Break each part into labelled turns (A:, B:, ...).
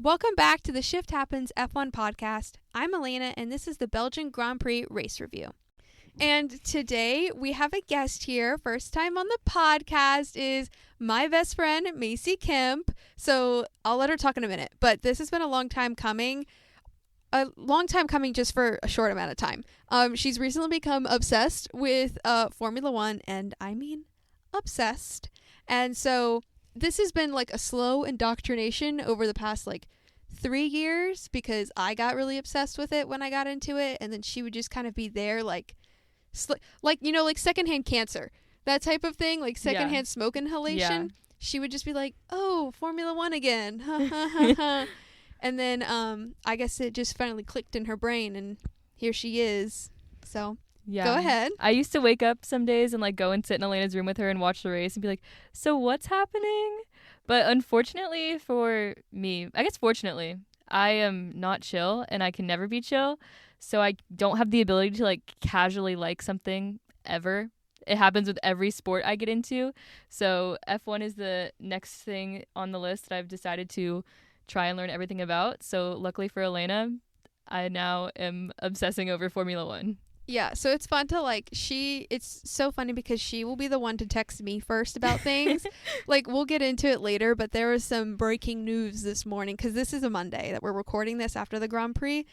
A: Welcome back to the Shift Happens F1 podcast. I'm Elena, and this is the Belgian Grand Prix race review. And today we have a guest here. First time on the podcast is my best friend, Macy Kemp. So I'll let her talk in a minute. But this has been a long time coming. Just for a short amount of time. She's recently become obsessed with Formula One, and I mean obsessed. And so this has been like a slow indoctrination over the past 3 years, because I got really obsessed with it when I got into it, and then she would just kind of be there like secondhand cancer, that type of thing, like secondhand smoke inhalation. Yeah. She would just be like, "Oh, Formula One again." And then I guess it just finally clicked in her brain, and here she is. So go ahead.
B: I used to wake up some days and go and sit in Elena's room with her and watch the race and be like, "So what's happening?" But unfortunately for me, I guess fortunately, I am not chill, and I can never be chill. So I don't have the ability to casually like something ever. It happens with every sport I get into. So F1 is the next thing on the list that I've decided to try and learn everything about. So luckily for Elena, I now am obsessing over Formula One.
A: Yeah, so it's fun to it's so funny because she will be the one to text me first about things. We'll get into it later, but there was some breaking news this morning, because this is a Monday that we're recording this after the Grand Prix.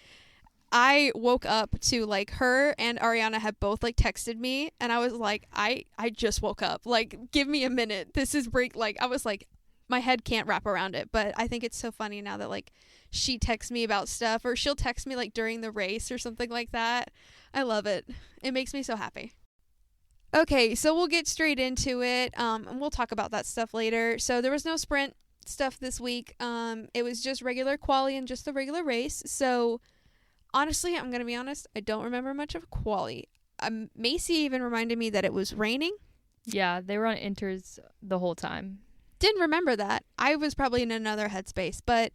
A: I woke up to her and Ariana had both texted me, and I was like, I just woke up. Give me a minute. This is I was like, my head can't wrap around it. But I think it's so funny now that she texts me about stuff, or she'll text me during the race or something like that. I love it. It makes me so happy. Okay, so we'll get straight into it, and we'll talk about that stuff later. So there was no sprint stuff this week. It was just regular quali and just the regular race. So honestly, I'm going to be honest, I don't remember much of quali. Macy even reminded me that it was raining.
B: Yeah, they were on inters the whole time.
A: Didn't remember that. I was probably in another headspace, but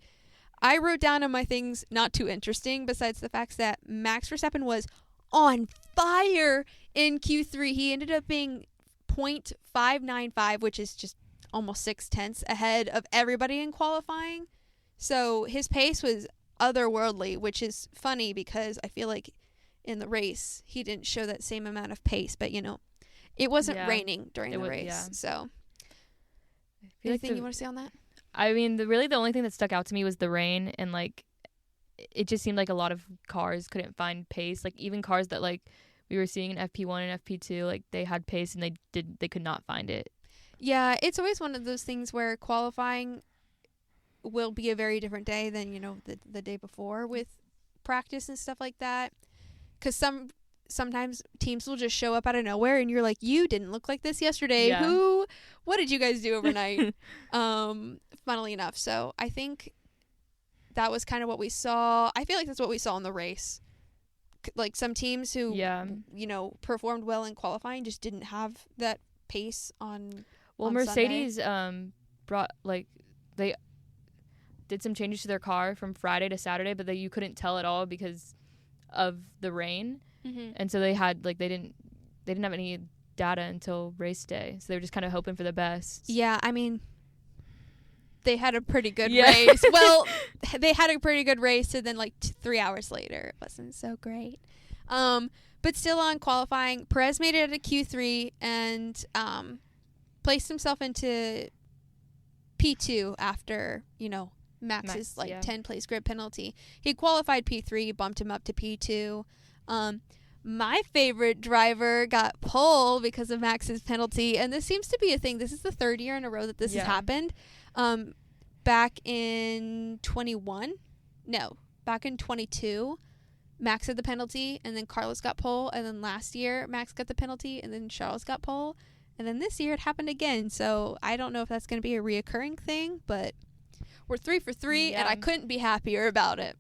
A: I wrote down on my things not too interesting, besides the fact that Max Verstappen was on fire in Q3. He ended up being 0.595, which is just almost 0.6 ahead of everybody in qualifying. So his pace was otherworldly, which is funny because I feel like in the race he didn't show that same amount of pace, but it wasn't raining during the race. Yeah. So anything you want to say on that?
B: I mean, the only thing that stuck out to me was the rain, and it just seemed like a lot of cars couldn't find pace. Even cars that we were seeing in FP1 and FP2, they had pace and they could not find it.
A: Yeah, it's always one of those things where qualifying will be a very different day than the day before with practice and stuff like that. Because sometimes teams will just show up out of nowhere, and you're like, you didn't look like this yesterday. Yeah. What did you guys do overnight? Funnily enough. So I think that was kind of what we saw. I feel like that's what we saw in the race. Some teams who, performed well in qualifying just didn't have that pace on
B: Mercedes
A: Sunday.
B: Brought, they did some changes to their car from Friday to Saturday, but you couldn't tell at all because of the rain. Mm-hmm. And so they had, they didn't have any data until race day. So they were just kind of hoping for the best.
A: Yeah, I mean, they had a pretty good race. Well, they had a pretty good race, and then 3 hours later, it wasn't so great. But still on qualifying, Perez made it out of Q3 and placed himself into P2 after, Max's 10-place grid penalty. He qualified P3, bumped him up to P2. My favorite driver got pole because of Max's penalty, and this seems to be a thing. This is the third year in a row that this has happened. Back in 22, Max had the penalty, and then Carlos got pole, and then last year Max got the penalty, and then Charles got pole, and then this year it happened again. So I don't know if that's going to be a reoccurring thing, but we're 3 for 3, and I couldn't be happier about it.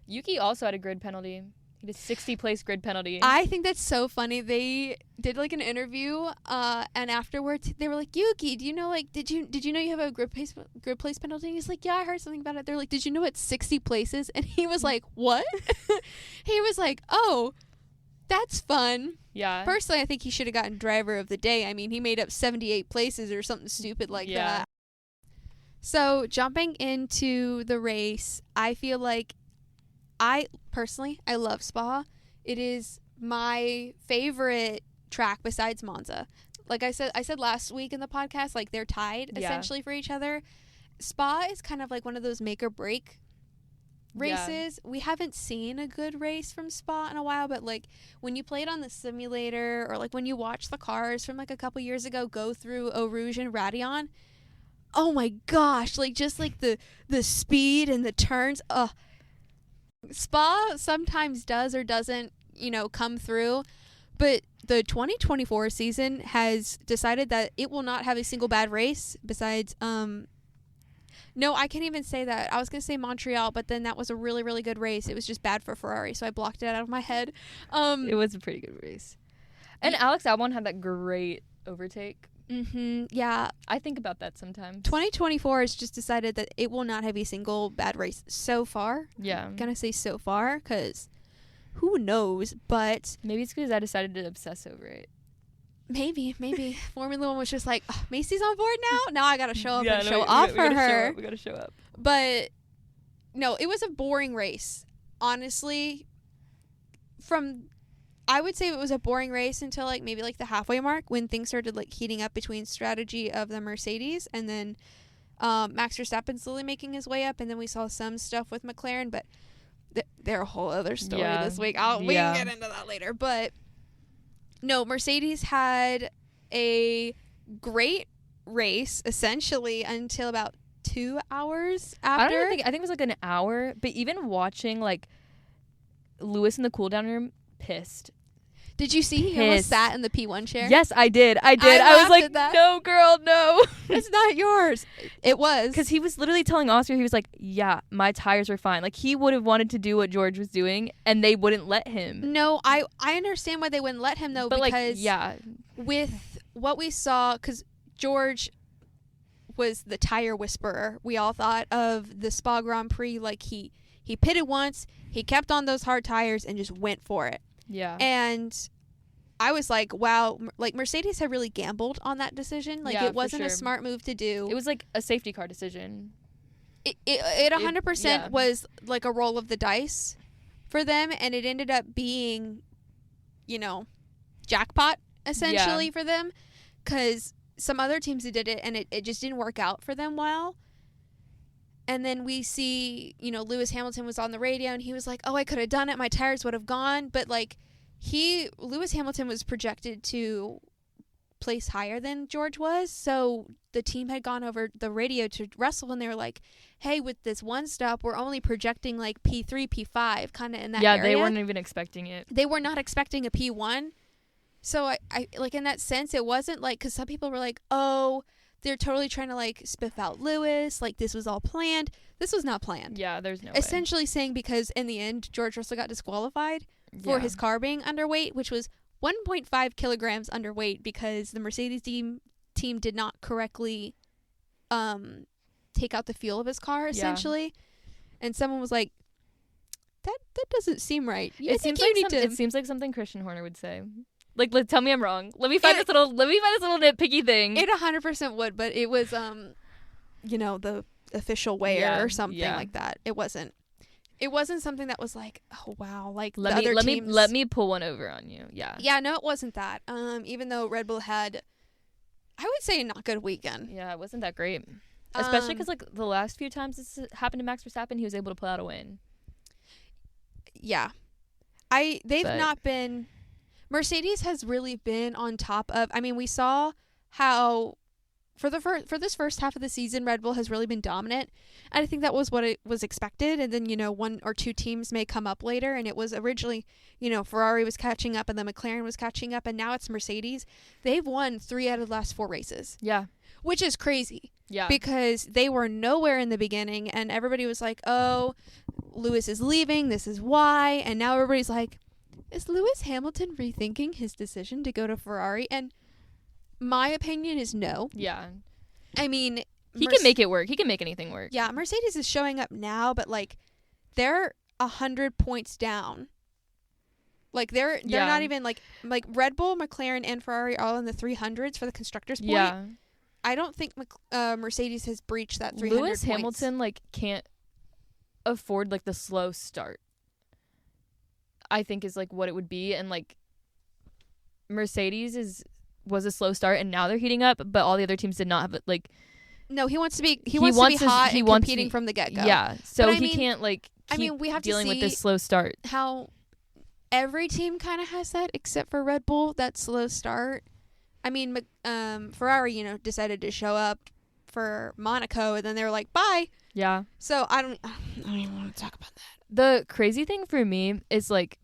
B: Yuki also had a grid penalty. He did 60-place grid penalty.
A: I think that's so funny. They did an interview, and afterwards they were like, "Yuki, do you know did you know you have a grid place penalty?" And he's like, "Yeah, I heard something about it." They're like, "Did you know it's 60 places?" And he was like, "What?" He was like, "Oh, that's fun."
B: Yeah.
A: Personally, I think he should have gotten driver of the day. I mean, he made up 78 places or something stupid like that. So jumping into the race, I feel like I love Spa. It is my favorite track besides Monza. Like I said last week in the podcast, like they're tied essentially for each other. Spa is kind of like one of those make or break races. We haven't seen a good race from Spa in a while, but like when you play it on the simulator, or like when you watch the cars from like a couple years ago go through Eau Rouge and Raidillon, oh my gosh, like just like the speed and the turns. Spa sometimes does or doesn't, come through, but the 2024 season has decided that it will not have a single bad race besides no, I can't even say that. I was going to say Montreal, but then that was a really, really good race. It was just bad for Ferrari, so I blocked it out of my head.
B: It was a pretty good race. And Alex Albon had that great overtake.
A: Yeah.
B: I think about that sometimes.
A: 2024 has just decided that it will not have a single bad race so far.
B: Yeah.
A: I'm going to say so far, because who knows, but...
B: Maybe it's because I decided to obsess over it.
A: Maybe. Formula One was just like, oh, Macy's on board now? Now I got to show up and show off for her.
B: We got to show up.
A: But, no, it was a boring race. Honestly, I would say it was a boring race until like maybe like the halfway mark, when things started like heating up between strategy of the Mercedes and then Max Verstappen slowly making his way up, and then we saw some stuff with McLaren, but they're a whole other story this week. We can get into that later. But no, Mercedes had a great race essentially until about 2 hours after.
B: I think it was like an hour, but even watching like Lewis in the cool down room pissed.
A: Did you see he almost sat in the P1 chair?
B: Yes, I did. I was like, no, girl, no.
A: It's not yours. It was.
B: Because he was literally telling Oscar, he was like, yeah, my tires are fine. Like, he would have wanted to do what George was doing, and they wouldn't let him.
A: No, I understand why they wouldn't let him, though,
B: but
A: because
B: with
A: what we saw, because George was the tire whisperer, we all thought, of the Spa Grand Prix. Like, he pitted once, he kept on those hard tires, and just went for it.
B: Yeah.
A: And I was like, wow, like Mercedes had really gambled on that decision. Like it wasn't a smart move to do.
B: It was like a safety car decision.
A: It 100% was like a roll of the dice for them, and it ended up being, jackpot essentially for them, because some other teams did it and it just didn't work out for them well. And then we see, Lewis Hamilton was on the radio and he was like, oh, I could have done it. My tires would have gone. But like Lewis Hamilton was projected to place higher than George was. So the team had gone over the radio to Russell and they were like, hey, with this one stop, we're only projecting like P3, P5 kind of in that area.
B: Yeah, they weren't even expecting it.
A: They were not expecting a P1. So I like in that sense, it wasn't like, because some people were like, oh, they're totally trying to like spiff out Lewis, like this was all planned. This was not planned.
B: Yeah, there's no
A: Essentially saying because in the end, George Russell got disqualified for his car being underweight, which was 1.5 kilograms underweight because the Mercedes team did not correctly take out the fuel of his car, essentially. And someone was like, that doesn't seem right.
B: It seems like something Christian Horner would say. Like, tell me I'm wrong. Let me find this little nitpicky thing.
A: It 100% would, but it was, the official wear or something like that. It wasn't something that was like, oh wow, like let
B: me pull one over on you. Yeah.
A: Yeah, no, it wasn't that. Even though Red Bull had, I would say, a not good weekend.
B: Yeah, it wasn't that great. Especially because like the last few times this happened to Max Verstappen, he was able to pull out a win.
A: Yeah, not been. Mercedes has really been on top of. I mean, we saw how for this first half of the season, Red Bull has really been dominant, and I think that was what it was expected. And then one or two teams may come up later, and it was originally Ferrari was catching up, and then McLaren was catching up, and now it's Mercedes. They've won 3 out of the last 4 races.
B: Yeah,
A: which is crazy.
B: Yeah,
A: because they were nowhere in the beginning, and everybody was like, "Oh, Lewis is leaving. This is why." And now everybody's like, is Lewis Hamilton rethinking his decision to go to Ferrari? And my opinion is no.
B: Yeah.
A: I mean,
B: he can make it work. He can make anything work.
A: Yeah, Mercedes is showing up now, but like they're 100 points down. Like they're not even like Red Bull, McLaren, and Ferrari are all in the 300s for the constructors point.
B: Yeah.
A: I don't think Mercedes has breached that 300
B: Lewis
A: points.
B: Hamilton like can't afford like the slow start, I think is like what it would be. And like Mercedes was a slow start and now they're heating up, but all the other teams did not have it. Like
A: no, he wants to be hot and competing from the get-go.
B: Yeah, so
A: but
B: he can't like keep
A: we have
B: dealing
A: to see
B: with this slow start.
A: how every team kind of has that except for Red Bull, that slow start. I mean, Ferrari, decided to show up for Monaco and then they were like, bye.
B: Yeah.
A: So I don't even want to talk about that.
B: The crazy thing for me is like,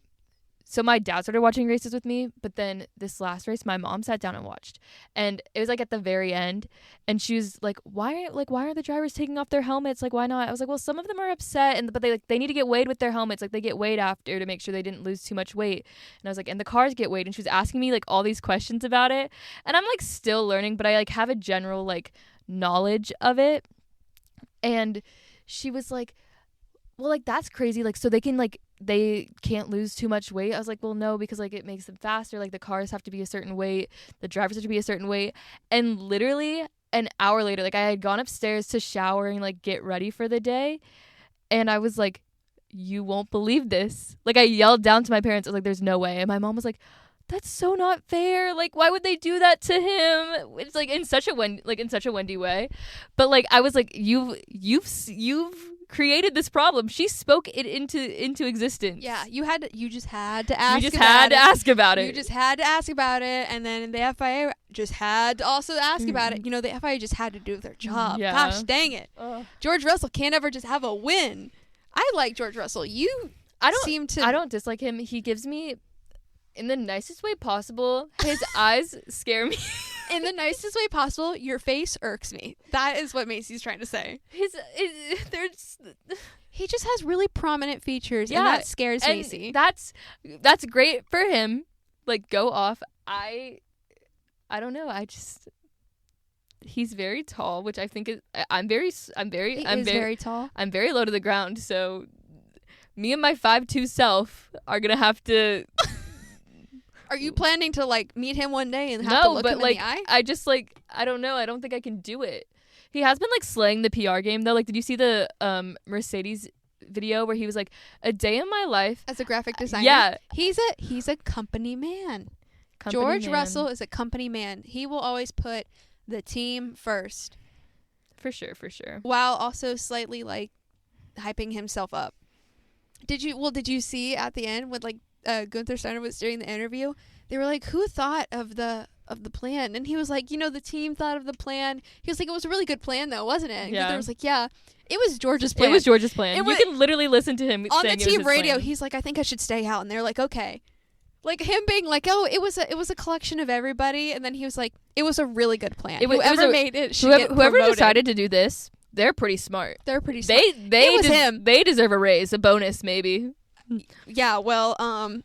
B: so my dad started watching races with me, but then this last race, my mom sat down and watched, and it was like at the very end, and she was like, "Why are the drivers taking off their helmets? Like, why not?" I was like, "Well, some of them are upset, but they need to get weighed with their helmets. Like, they get weighed after to make sure they didn't lose too much weight." And I was like, "And the cars get weighed," and she was asking me like all these questions about it, and I'm like still learning, but I like have a general like knowledge of it, and she was like, well, like that's crazy, like so they can't lose too much weight. I was like, well, no, because like it makes them faster, like the cars have to be a certain weight, the drivers have to be a certain weight. And literally an hour later, like I had gone upstairs to shower and like get ready for the day, and I was like, you won't believe this. Like I yelled down to my parents, I was like, there's no way. And my mom was like, that's so not fair, like why would they do that to him? It's like in such a Wendy way. But like I was like, you've created this problem. She spoke it into existence.
A: Yeah, you just had to ask.
B: You just had to ask about it.
A: You just had to ask about it, and then the FIA just had to also ask about it. The FIA just had to do their job.
B: Yeah.
A: Gosh dang it. George Russell can't ever just have a win. I like George Russell. I don't
B: dislike him. He gives me, in the nicest way possible, his eyes scare me.
A: In the nicest way possible, your face irks me. That is what Macy's trying to say. He just has really prominent features, and that scares Macy.
B: That's great for him. Like, go off. I don't know. He's very tall, which I think is. I'm very
A: tall.
B: I'm very low to the ground, so me and my 5'2" self are gonna have to.
A: Are you planning to like meet him one day and have to look him in the eye?
B: I just like, I don't know. I don't think I can do it. He has been like slaying the PR game though. Like, did you see the Mercedes video where he was like, a day in my life
A: as a graphic designer?
B: Yeah,
A: he's a company man. George Russell is a company man. He will always put the team first.
B: For sure.
A: While also slightly like hyping himself up. Did you see at the end with like Gunther Steiner was doing the interview, they were like, who thought of the plan? And he was like, the team thought of the plan. He was like, it was a really good plan though, wasn't it? And Gunther was like, yeah, it was George's plan.
B: You can literally listen to him
A: on
B: saying
A: the team radio.
B: Plan.
A: He's like, I think I should stay out. And they're like, okay. Like him being like, oh, it was a collection of everybody. And then he was like, it was a really good plan. Whoever
B: decided to do this, they're pretty smart. They deserve a raise, a bonus maybe.
A: Yeah, well,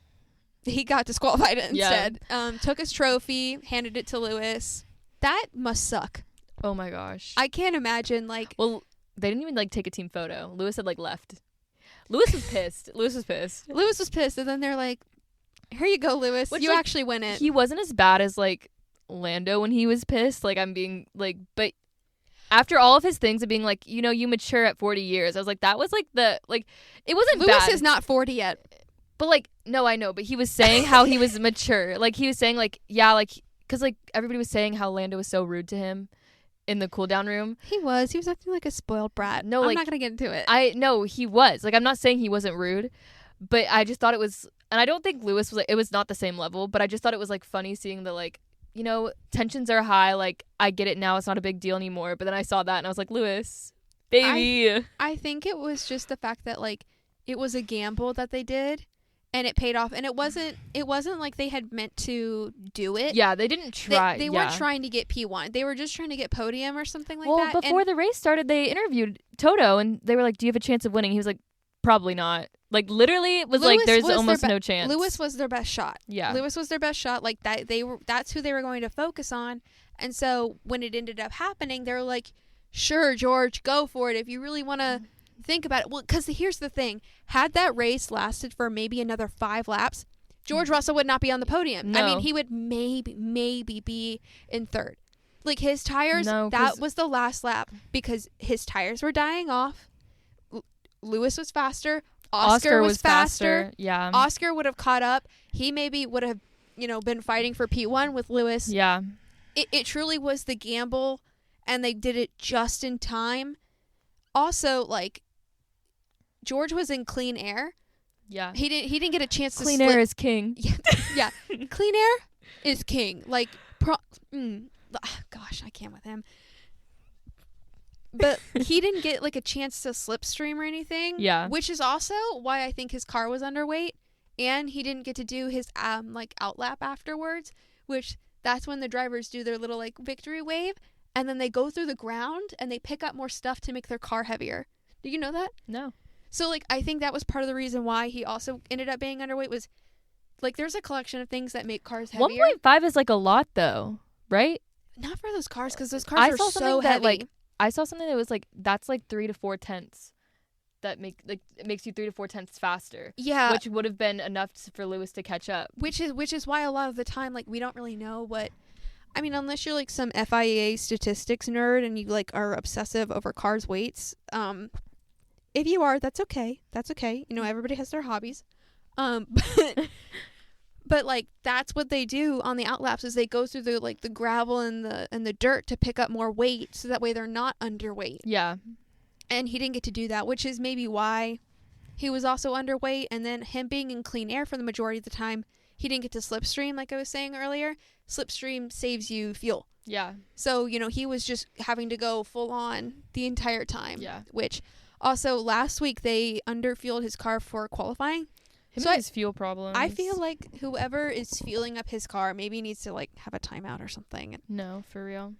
A: he got disqualified instead. Took his trophy, handed it to Lewis. That must suck.
B: Oh my gosh.
A: I can't imagine like.
B: Well, they didn't even like take a team photo. Lewis had like left. Lewis was pissed. Lewis was pissed, and then they're like, "Here you go, Lewis. You actually win it." He wasn't as bad as like Lando when he was pissed. Like I'm being like, but. After all of his things of being like, you mature at 40 years. I was like, that was like it wasn't
A: Lewis
B: bad.
A: is not 40 yet.
B: But like, no, I know. But he was saying how he was mature. Like he was saying like, yeah, like, because like everybody was saying how Lando was so rude to him in the cool down room.
A: He was acting like a spoiled brat. No, I'm not going to get into it.
B: He was. Like, I'm not saying he wasn't rude, but I just thought it was, and I don't think Lewis was like, it was not the same level, but I just thought it was like funny seeing the like, tensions are high. Like, I get it now. It's not a big deal anymore. But then I saw that and I was like, Lewis, baby.
A: I think it was just the fact that, like, it was a gamble that they did and it paid off. And it wasn't like they had meant to do it.
B: Yeah, they didn't try.
A: They weren't trying to get P1. They were just trying to get podium or something like that.
B: Well, before the race started, they interviewed Toto and they were like, do you have a chance of winning? He was like, probably not. Like, literally, it was like, there's almost no chance.
A: Lewis was their best shot.
B: Yeah.
A: Lewis was their best shot. Like, that's who they were going to focus on. And so, when it ended up happening, they were like, sure, George, go for it if you really want to think about it. Well, because here's the thing. Had that race lasted for maybe another 5 laps, George Russell would not be on the podium.
B: No.
A: I mean, he would maybe be in third. Like his tires,
B: No,
A: that was the last lap because his tires were dying off. Lewis was faster. Oscar was faster.
B: Yeah.
A: Oscar would have caught up. He maybe would have, been fighting for P1 with Lewis.
B: Yeah.
A: It truly was the gamble, and they did it just in time. Also, like, George was in clean air.
B: Yeah.
A: He didn't get a chance
B: Clean
A: to
B: air is king.
A: Yeah. Clean air is king. Like, gosh, I can't with him. But he didn't get like a chance to slipstream or anything.
B: Yeah.
A: Which is also why I think his car was underweight, and he didn't get to do his outlap afterwards, which that's when the drivers do their little like victory wave, and then they go through the ground and they pick up more stuff to make their car heavier. Do you know that?
B: No.
A: So like I think that was part of the reason why he also ended up being underweight was like there's a collection of things that make cars heavier.
B: 1.5 is like a lot though, right?
A: Not for those cars because those cars are so
B: that,
A: heavy.
B: like, I saw something that was like that's like 3 to 4 tenths. That it makes you 3 to 4 tenths faster.
A: Yeah,
B: which would have been enough for Lewis to catch up.
A: Which is why a lot of the time like we don't really know what. I mean, unless you're like some FIA statistics nerd and you like are obsessive over cars' weights. If you are, that's okay. That's okay. Everybody has their hobbies. But like that's what they do on the outlaps is they go through the gravel and the dirt to pick up more weight so that way they're not underweight.
B: Yeah.
A: And he didn't get to do that, which is maybe why he was also underweight. And then him being in clean air for the majority of the time, he didn't get to slipstream like I was saying earlier. Slipstream saves you fuel.
B: Yeah.
A: So, he was just having to go full on the entire time.
B: Yeah.
A: Which also last week they underfueled his car for qualifying.
B: So his fuel problems.
A: I feel like whoever is fueling up his car maybe needs to like have a timeout or something.
B: No, for real.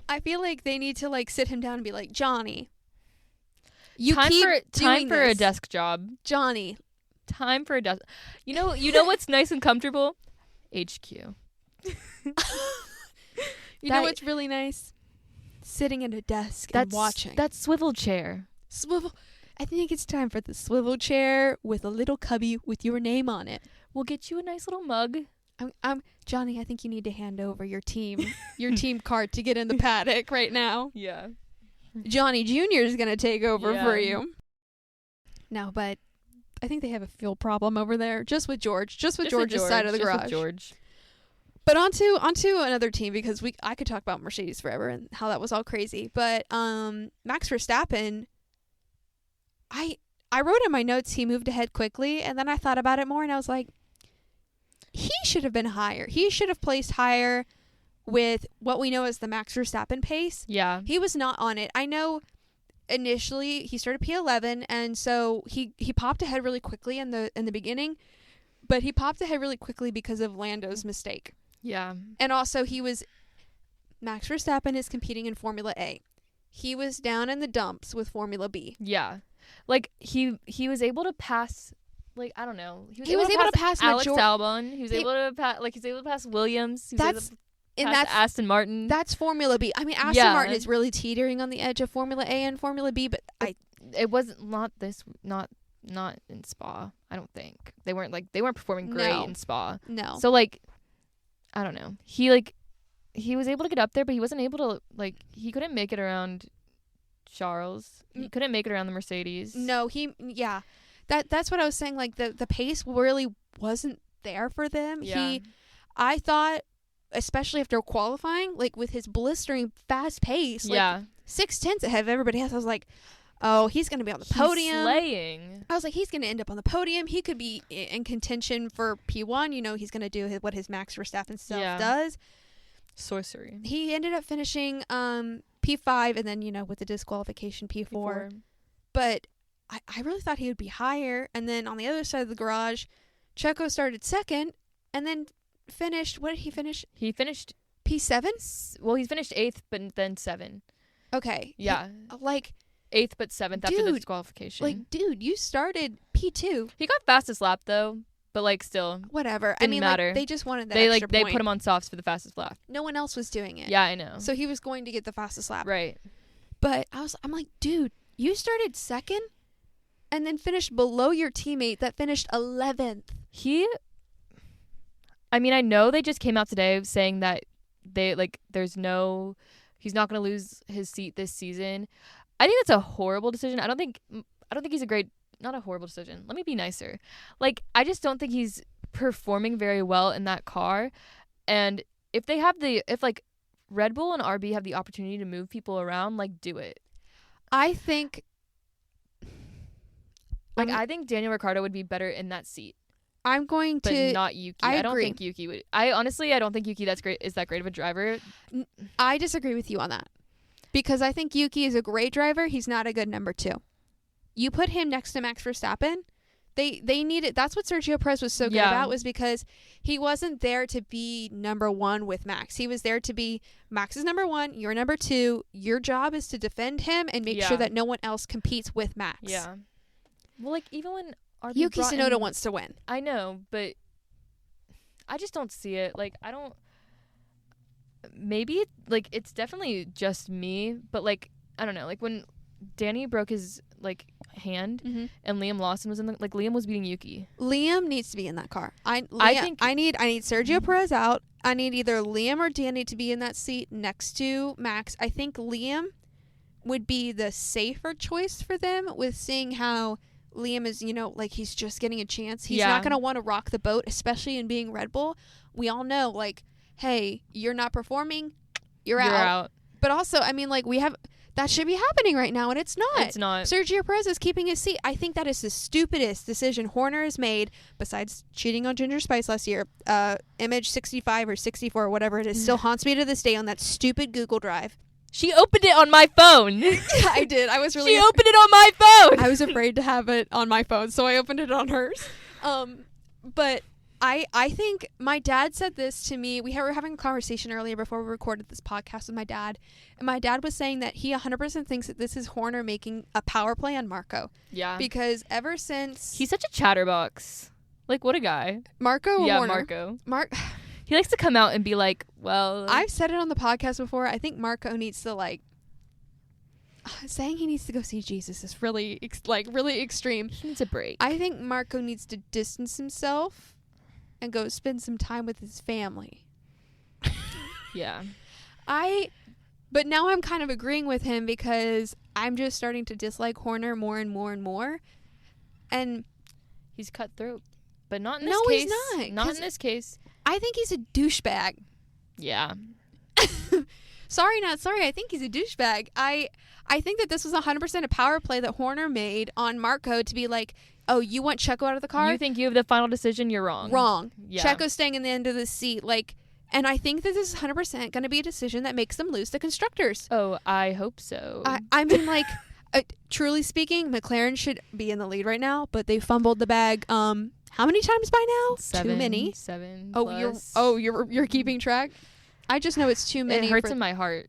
A: I feel like they need to like sit him down and be like, Johnny,
B: time for a desk job.
A: Johnny.
B: Time for a desk. You know what's nice and comfortable? HQ.
A: You know what's really nice? Sitting at a desk and watching.
B: That swivel chair.
A: Swivel. I think it's time for the swivel chair with a little cubby with your name on it.
B: We'll get you a nice little mug.
A: Johnny, I think you need to hand over your team card to get in the paddock right now.
B: Yeah.
A: Johnny Jr. is going to take over for you. No, but I think they have a fuel problem over there. Just with George. Just with George's side of the garage.
B: With George.
A: But onto another team because I could talk about Mercedes forever and how that was all crazy. But Max Verstappen, I wrote in my notes he moved ahead quickly, and then I thought about it more and I was like, he should have been higher. He should have placed higher with what we know as the Max Verstappen pace.
B: Yeah.
A: He was not on it. I know initially he started P11 and so he popped ahead really quickly in the beginning, but he popped ahead really quickly because of Lando's mistake.
B: Yeah.
A: And also Max Verstappen is competing in Formula A. He was down in the dumps with Formula B.
B: Yeah. Like he was able to pass, like, I don't know.
A: He was able to pass
B: Alex Albon. He was able to pass Williams. He was able to pass Aston Martin.
A: That's Formula B. I mean, Aston Martin is really teetering on the edge of Formula A and Formula B, but
B: it wasn't not in Spa. I don't think they weren't performing great in Spa.
A: No.
B: So like, I don't know. He was able to get up there, but he wasn't able to he couldn't make it around Charles. He couldn't make it around the Mercedes.
A: No, that's what I was saying. Like the pace really wasn't there for them.
B: Yeah.
A: I thought, especially after qualifying, like with his blistering fast pace, like 6/10 ahead of everybody else, I was like, oh, he's going to be on the podium.
B: Slaying.
A: I was like, he's going to end up on the podium. He could be in contention for P1. He's going to do what his Max Verstappen self does.
B: Sorcery.
A: He ended up finishing P5 and then, with the disqualification P4. But I really thought he would be higher. And then on the other side of the garage, Checo started second and then finished. What did he finish?
B: He finished
A: P7?
B: Well, he finished 8th, but then 7.
A: Okay.
B: Yeah. 8th, but 7th after the disqualification.
A: Dude, you started P2.
B: He got fastest lap, though. But, still.
A: Whatever.
B: Didn't matter.
A: They just wanted that extra
B: They
A: point.
B: put him on softs for the fastest lap.
A: No one else was doing it.
B: Yeah, I know.
A: So he was going to get the fastest lap.
B: Right.
A: But I'm like, dude, you started second and then finished below your teammate that finished 11th.
B: I know they just came out today saying that he's not going to lose his seat this season. I think that's a horrible decision. I don't think he's not a horrible decision. Let me be nicer. Like, I just don't think he's performing very well in that car. And if Red Bull and RB have the opportunity to move people around, like, do it.
A: I think
B: Daniel Ricciardo would be better in that seat.
A: I'm going
B: but
A: to
B: not Yuki.
A: I
B: don't
A: agree.
B: think Yuki would. I don't think Yuki is that great of a driver.
A: I disagree with you on that. Because I think Yuki is a great driver. He's not a good number 2. You put him next to Max Verstappen, they need it. That's what Sergio Perez was so good about, was because he wasn't there to be number 1 with Max. He was there to be Max's number 1, you're number 2. Your job is to defend him and make sure that no one else competes with Max.
B: Yeah. Well, like, even when RB
A: Yuki Tsunoda wants to win.
B: I know, but I just don't see it. Like, I don't. Maybe like it's definitely just me, but like I don't know. Like when Danny broke his like hand and Liam Lawson was in the Liam was beating Yuki.
A: Liam needs to be in that car. I need Sergio Perez out. I need either Liam or Danny to be in that seat next to Max. I think Liam would be the safer choice for them, with seeing how Liam is, like he's just getting a chance. He's not going to want to rock the boat, especially in being Red Bull. We all know, like, hey, you're not performing, you're out. But also, I mean, like, that should be happening right now, and it's not.
B: It's not.
A: Sergio Perez is keeping his seat. I think that is the stupidest decision Horner has made, besides cheating on Ginger Spice last year. Image 65 or 64 or whatever it is still haunts me to this day on that stupid Google Drive.
B: She opened it on my phone.
A: Yeah, I did. I was really.
B: She opened it on my phone.
A: I was afraid to have it on my phone, so I opened it on hers. But I think my dad said this to me. We were having a conversation earlier before we recorded this podcast with my dad, and my dad was saying that he 100% thinks that this is Horner making a power play on Marco.
B: Yeah.
A: Because ever since
B: he's such a chatterbox. Like, what a guy.
A: Marco or Horner?
B: Marco. He likes to come out and be like, well...
A: I've said it on the podcast before. I think Marco needs to, like... saying he needs to go see Jesus is really, really extreme.
B: He needs a break.
A: I think Marco needs to distance himself and go spend some time with his family.
B: Yeah.
A: But now I'm kind of agreeing with him, because I'm just starting to dislike Horner more and more and more. And...
B: he's cutthroat. But not in this case.
A: No, he's not.
B: Not in this case.
A: I think he's a douchebag.
B: Yeah.
A: Sorry, not sorry. I think he's a douchebag. I think that this was 100% a power play that Horner made on Marco to be like, oh, you want Checo out of the car?
B: You think you have the final decision? You're wrong.
A: Wrong.
B: Yeah.
A: Checo's staying in the end of the seat. Like, and I think that this is 100% going to be a decision that makes them lose the constructors.
B: Oh, I hope so.
A: I mean, like, truly speaking, McLaren should be in the lead right now, but they fumbled the bag. How many times by now?
B: 7.
A: Too many.
B: 7.
A: You're keeping track. I just know it's too many.
B: It hurts in my heart.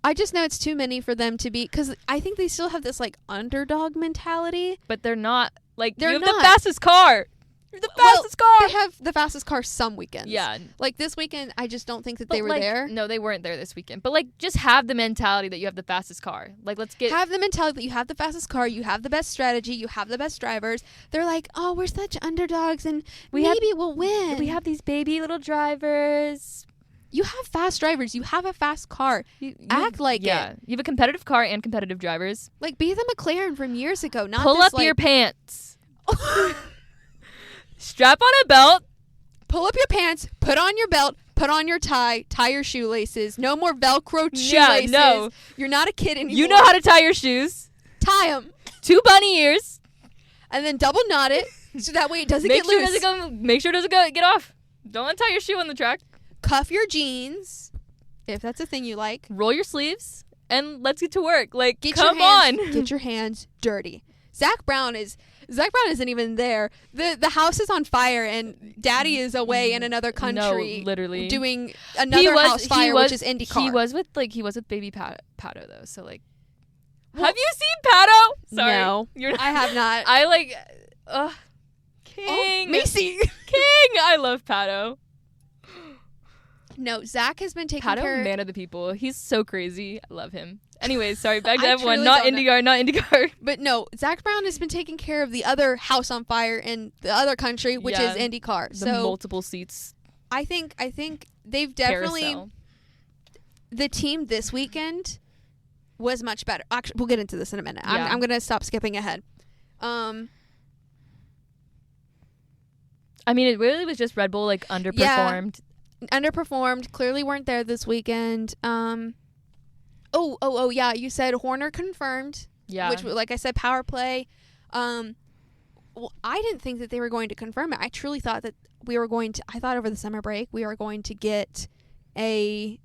A: I just know it's too many for them to be, because I think they still have this like underdog mentality.
B: But they're not. Like,
A: they're
B: you have
A: not.
B: the fastest car. You're the fastest car.
A: They have the fastest car some weekends.
B: Yeah.
A: Like this weekend, I just don't think that they were there.
B: No, they weren't there this weekend. But like, just have the mentality that you have the fastest car. Like,
A: have the mentality that you have the fastest car, you have the best strategy, you have the best drivers. They're like, oh, we're such underdogs, and maybe we'll win.
B: We have these baby little drivers.
A: You have fast drivers. You have a fast car. You act like it.
B: Yeah, you have a competitive car and competitive drivers.
A: Like, be the McLaren from years ago. Not
B: pull
A: this,
B: up your pants. Strap on a belt.
A: Pull up your pants. Put on your belt. Put on your tie. Tie your shoelaces. No more Velcro shoelaces.
B: Yeah, no.
A: You're not a kid anymore.
B: You know how to tie your shoes.
A: Tie them.
B: 2 bunny ears.
A: And then double knot it so that way it doesn't get loose.
B: Make sure it doesn't get off. Don't untie your shoe on the track.
A: Cuff your jeans, if that's a thing you like.
B: Roll your sleeves, and let's get to work. Like,
A: come on. Get your hands dirty. Zach Brown isn't even there. The house is on fire, and Daddy is away in another country.
B: No, literally
A: doing another house fire, which is IndyCar.
B: He was with baby Pato though. So like, have you seen Pato? Sorry,
A: no, I have not.
B: I like, King,
A: Macy,
B: King. I love Pato.
A: No, Zach has been taking
B: Pato,
A: care.
B: Man of the people. He's so crazy. I love him. Anyways, sorry, back to F1. Not IndyCar.
A: But no, Zach Brown has been taking care of the other house on fire in the other country, which is IndyCar.
B: The multiple seats.
A: I think they've definitely
B: carousel.
A: the team this weekend was much better. Actually, we'll get into this in a minute.
B: Yeah.
A: I'm going to stop skipping ahead.
B: I mean, it really was just Red Bull like underperformed.
A: Underperformed. Clearly weren't there this weekend. Yeah. You said Horner confirmed.
B: Yeah.
A: Which, like I said, power play. Well, I didn't think that they were going to confirm it. I truly thought that I thought over the summer break we were going to get Checo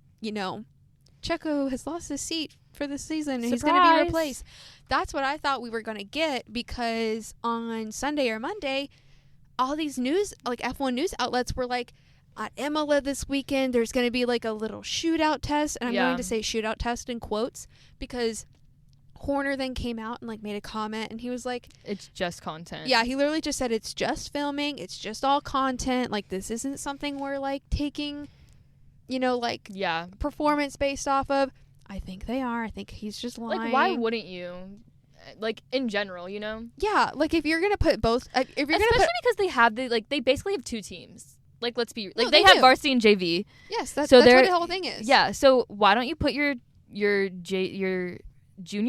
A: has lost his seat for this season and he's going to be replaced. That's what I thought we were going to get, because on Sunday or Monday, all these news, like F1 news outlets, were like, at Imola this weekend, there's going to be like a little shootout test. And I'm going to say shootout test in quotes, because Horner then came out and like made a comment, and he was like,
B: it's just content.
A: Yeah, he literally just said it's just filming. It's just all content. Like, this isn't something we're like taking, performance based off of. I think they are. I think he's just lying.
B: Like, why wouldn't you? Like, in general,
A: Yeah, like if you're gonna put both,
B: because they have they basically have two teams. Like, let's be
A: No,
B: they have varsity and JV.
A: Yes, that's what the whole thing is.
B: Yeah, so why don't you put your junior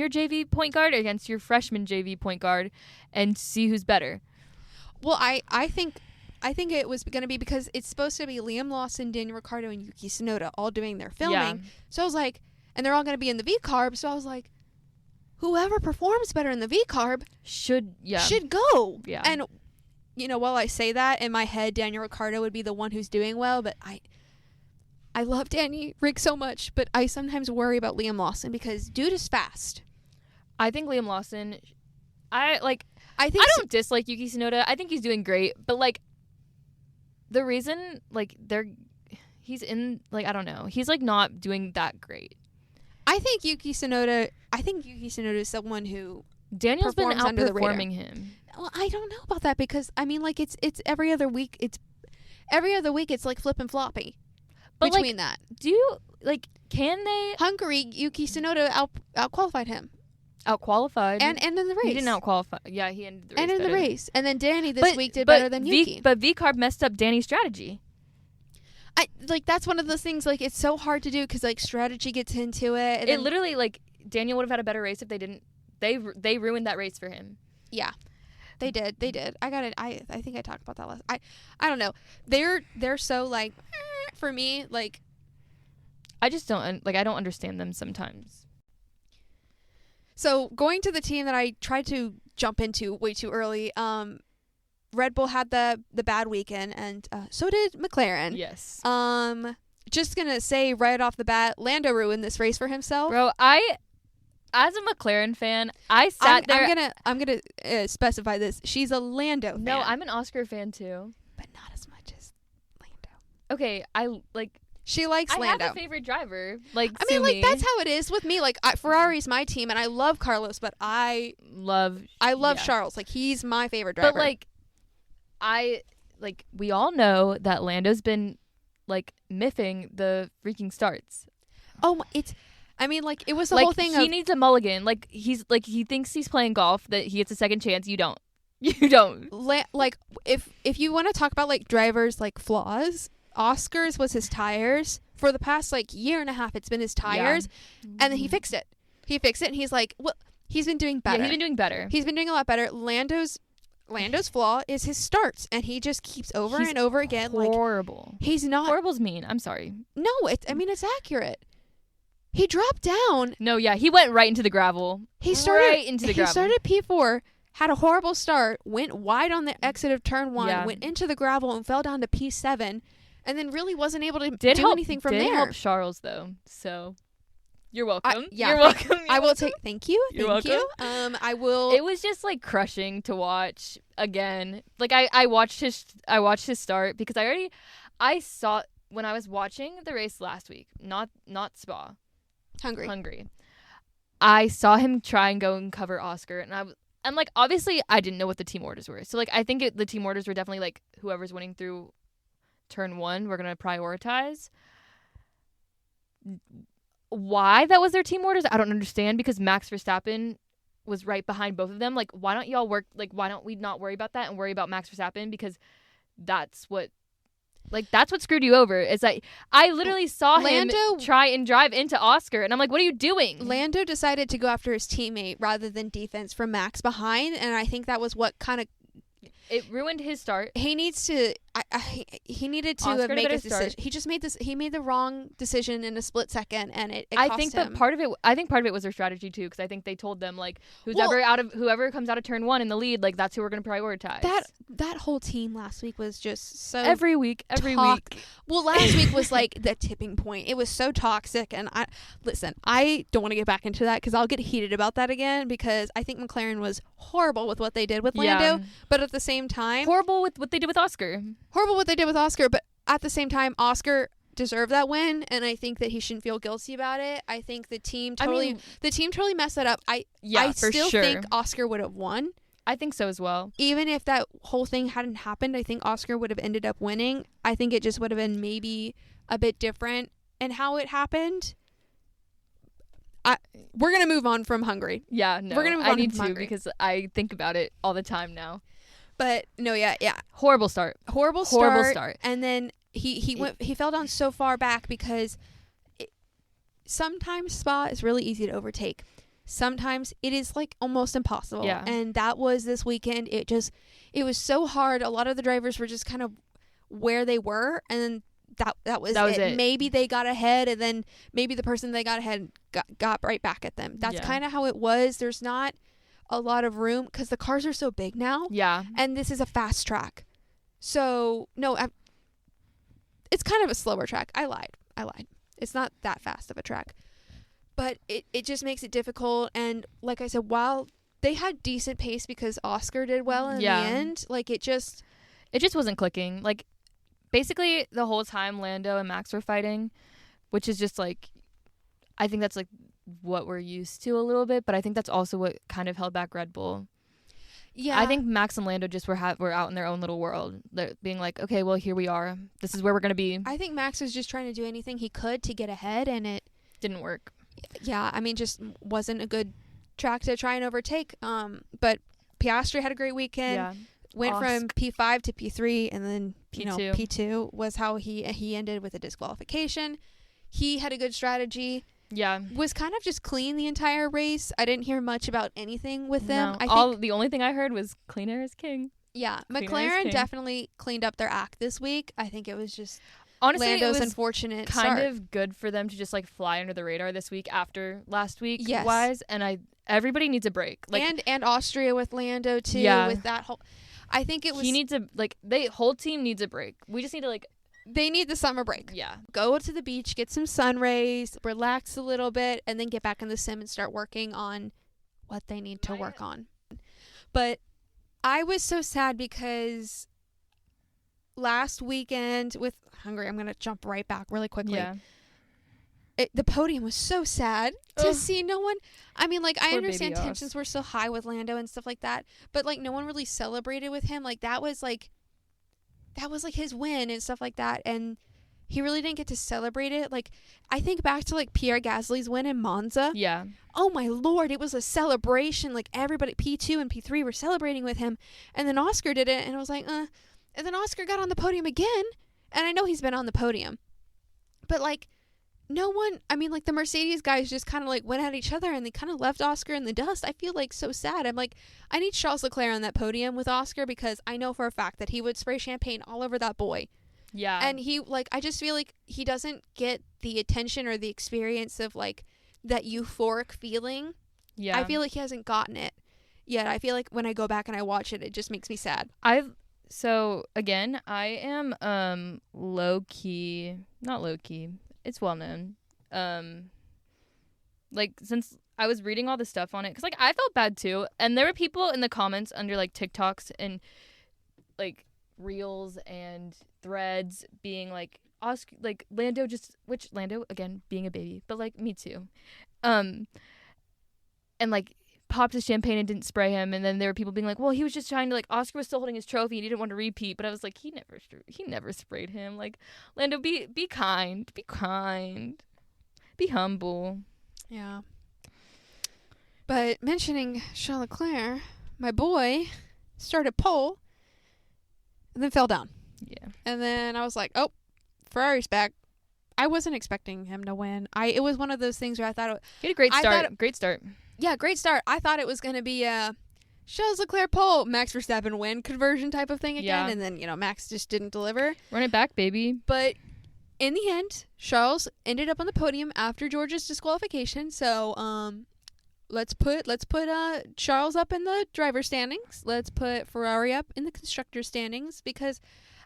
B: JV point guard against your freshman JV point guard and see who's better?
A: Well, I think it was going to be because it's supposed to be Liam Lawson, Daniel Ricciardo, and Yuki Tsunoda all doing their filming.
B: Yeah.
A: So I was like, and they're all going to be in the V-carb. So I was like, whoever performs better in the V-carb should go.
B: Yeah.
A: And, while I say that, in my head, Daniel Ricciardo would be the one who's doing well. But I love Danny Rick so much, but I sometimes worry about Liam Lawson because dude is fast.
B: I think Liam Lawson, I don't dislike Yuki Tsunoda. I think he's doing great. But, like, the reason, like, he's in, like, I don't know. He's, like, not doing that great.
A: I think Yuki Tsunoda is someone who
B: Daniel's been
A: outperforming
B: him.
A: Well, I don't know about that because, I mean, like, it's every other week. It's every other week. It's like flip and floppy between that.
B: Do you, like, can they?
A: Hungary, Yuki Tsunoda out-qualified him.
B: Out-qualified.
A: And in the race.
B: He didn't out-qualify. Yeah, he ended the race.
A: And in
B: better.
A: the race. And then Danny this week did better than Yuki.
B: But V-Carb messed up Danny's strategy.
A: That's one of those things, like, it's so hard to do because, like, strategy gets into it. And
B: it literally, like, Daniel would have had a better race if they didn't. They ruined that race for him.
A: Yeah. They did. I got it. I think I talked about that last. I don't know. They're so, like, for me, like,
B: I just don't, like, I don't understand them sometimes.
A: So going to the team that I tried to jump into way too early, Red Bull had the bad weekend, and so did McLaren.
B: Yes.
A: Just gonna say right off the bat, Lando ruined this race for himself.
B: Bro, as a McLaren fan, I sat there.
A: I'm gonna specify this. She's a Lando fan.
B: No, I'm an Oscar fan too,
A: but not as much as Lando.
B: Okay,
A: She likes Lando.
B: I have a favorite driver. Like,
A: I mean, like, that's how it is with me. Like, Ferrari's my team, and I love Carlos, but I love Charles. Like, he's my favorite driver.
B: But, like, we all know that Lando's been, like, miffing the freaking starts.
A: Oh, it was the whole thing
B: he needs a mulligan. Like, he thinks he's playing golf, that he gets a second chance. You don't. You don't.
A: Like, if you want to talk about, like, drivers, like, flaws, Oscar's was his tires. For the past, like, year and a half, it's been his tires. Yeah. And then he fixed it. And he's like, well, he's been doing better.
B: Yeah, he's been doing better.
A: He's been doing a lot better. Lando's flaw is his starts, and he just keeps over and over again.
B: Horrible.
A: Like, he's not.
B: Horrible's mean. I'm sorry.
A: No, it's accurate. He dropped down.
B: No, yeah, he went right into the gravel.
A: He started P4, had a horrible start, went wide on the exit of turn 1, went into the gravel, and fell down to P7. And then really wasn't able to do anything from there.
B: Did help Charles, though. So, you're welcome.
A: You're
B: welcome.
A: I will take. Thank you.
B: You're welcome.
A: I will.
B: It was just, like, crushing to watch again. Like, I watched his start because I saw when I was watching the race last week. Not Spa. Hungary. I saw him try and go and cover Oscar, and like, obviously I didn't know what the team orders were. So, like, I think the team orders were definitely, like, whoever's winning through turn 1, we're going to prioritize. Why that was their team orders, I don't understand, because Max Verstappen was right behind both of them. Like, why don't we not worry about that and worry about Max Verstappen, because that's what Like, that's what screwed you over. Is that I literally saw him try and drive into Oscar, and I'm like, what are you doing?
A: Lando decided to go after his teammate rather than defense from Max behind, and I think that was what kind of
B: it ruined his start.
A: He needs to. He needed to make a decision. He just made this. He made the wrong decision in a split second, and it cost him.
B: But part of it was their strategy too, because I think they told them like whoever comes out of turn 1 in the lead, like that's who we're going to prioritize.
A: That whole team last week was just so
B: every week.
A: Well, last week was like the tipping point. It was so toxic, and I don't want to get back into that because I'll get heated about that again because I think McLaren was horrible with what they did with Lando, but at the same time,
B: horrible with what they did with Oscar.
A: Horrible what they did with Oscar, but at the same time, Oscar deserved that win, and I think that he shouldn't feel guilty about it. I think the team totally messed that up. I still think Oscar would have won.
B: I think so as well.
A: Even if that whole thing hadn't happened, I think Oscar would have ended up winning. I think it just would have been maybe a bit different in how it happened. We're going to move on from Hungary.
B: Yeah, no.
A: We're going to move on
B: from
A: Hungary.
B: I need to because I think about it all the time now.
A: But no, yeah.
B: Horrible start.
A: And then he fell down so far back because sometimes Spa is really easy to overtake. Sometimes it is like almost impossible.
B: Yeah.
A: And that was this weekend. It was so hard. A lot of the drivers were just kind of where they were, and then that was it. Maybe they got ahead, and then maybe the person they got ahead got right back at them. That's kind of how it was. There's not a lot of room because the cars are so big now.
B: Yeah.
A: And this is a fast track. So, no, it's kind of a slower track. I lied. It's not that fast of a track. But it just makes it difficult. And like I said, while they had decent pace because Oscar did well in the end, like it just wasn't clicking.
B: Like, basically the whole time Lando and Max were fighting, which is just like, I think that's like what we're used to a little bit, but I think that's also what kind of held back Red Bull. Yeah. I think Max and Lando just were out in their own little world. They're being like, okay, well, here we are. This is where we're going to be.
A: I think Max was just trying to do anything he could to get ahead, and it
B: didn't work.
A: Yeah, I mean, just wasn't a good track to try and overtake. But Piastri had a great weekend.
B: Yeah.
A: Went from P5 to P3, and then P2 was how he ended with a disqualification. He had a good strategy.
B: Yeah.
A: Was kind of just clean the entire race. I didn't hear much about anything with them.
B: The only thing I heard was clean air is king.
A: Yeah. McLaren definitely cleaned up their act this week. I think it was just
B: honestly
A: Lando's unfortunate
B: kind
A: start.
B: Of good for them to just like fly under the radar this week after last week
A: wise.
B: And everybody needs a break. Like,
A: and Austria with Lando too. Yeah. With that whole I think it was
B: he needs whole team needs a break. We just need to
A: they need the summer break.
B: Yeah.
A: Go to the beach, get some sun rays, relax a little bit, and then get back in the sim and start working on what they need to work on. But I was so sad because last weekend with Hungary, I'm going to jump right back really quickly.
B: Yeah.
A: The podium was so sad to see no one. I mean, like, I understand
B: baby
A: tensions were so high with Lando and stuff like that, but like no one really celebrated with him. Like that was like his win and stuff like that, and he really didn't get to celebrate it. Like, I think back to like Pierre Gasly's win in Monza.
B: Yeah.
A: Oh my Lord, it was a celebration. Like everybody, P2 and P3 were celebrating with him, and then Oscar did it, and I was like, and then Oscar got on the podium again, and I know he's been on the podium, but like no one, I mean, like the Mercedes guys just kind of like went at each other and they kind of left Oscar in the dust. I feel like so sad. I'm like, I need Charles Leclerc on that podium with Oscar because I know for a fact that he would spray champagne all over that boy.
B: Yeah.
A: And he, like, I just feel like he doesn't get the attention or the experience of like that euphoric feeling.
B: Yeah.
A: I feel like he hasn't gotten it yet. I feel like when I go back and I watch it, it just makes me sad.
B: So again, I am not low key. It's well known. Like, since I was reading all the stuff on it, because like I felt bad too, and there were people in the comments under like TikToks and like reels and threads being like Oscar, like Lando again being a baby, but like me too, and like popped his champagne and didn't spray him, and then there were people being like, well, he was just trying to, like, Oscar was still holding his trophy and he didn't want to repeat, but I was like, he never sprayed him. Like, Lando, be kind, be humble.
A: Yeah. But mentioning Charles Leclerc, my boy started pole and then fell down.
B: Yeah.
A: And then I was like, oh, Ferrari's back. I wasn't expecting him to win. It was one of those things where I thought
B: He had a great start. Great start.
A: Yeah, great start. I thought it was going to be a Charles Leclerc pole, Max Verstappen win conversion type of thing again.
B: Yeah.
A: And then, Max just didn't deliver.
B: Run it back, baby.
A: But in the end, Charles ended up on the podium after George's disqualification. So let's put Charles up in the driver's standings. Let's put Ferrari up in the constructor standings because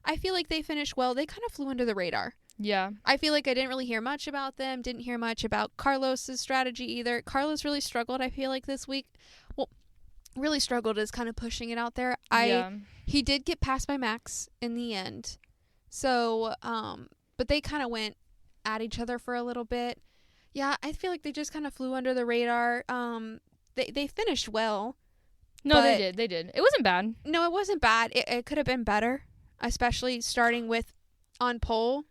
A: I feel like they finished well. They kind of flew under the radar.
B: Yeah.
A: I feel like I didn't really hear much about them. Didn't hear much about Carlos's strategy either. Carlos really struggled, I feel like, this week. Well, really struggled is kind of pushing it out there. He did get passed by Max in the end. So, but they kind of went at each other for a little bit. Yeah, I feel like they just kind of flew under the radar. They finished well.
B: No, they did. It wasn't bad.
A: No, it wasn't bad. It could have been better, especially starting with on pole.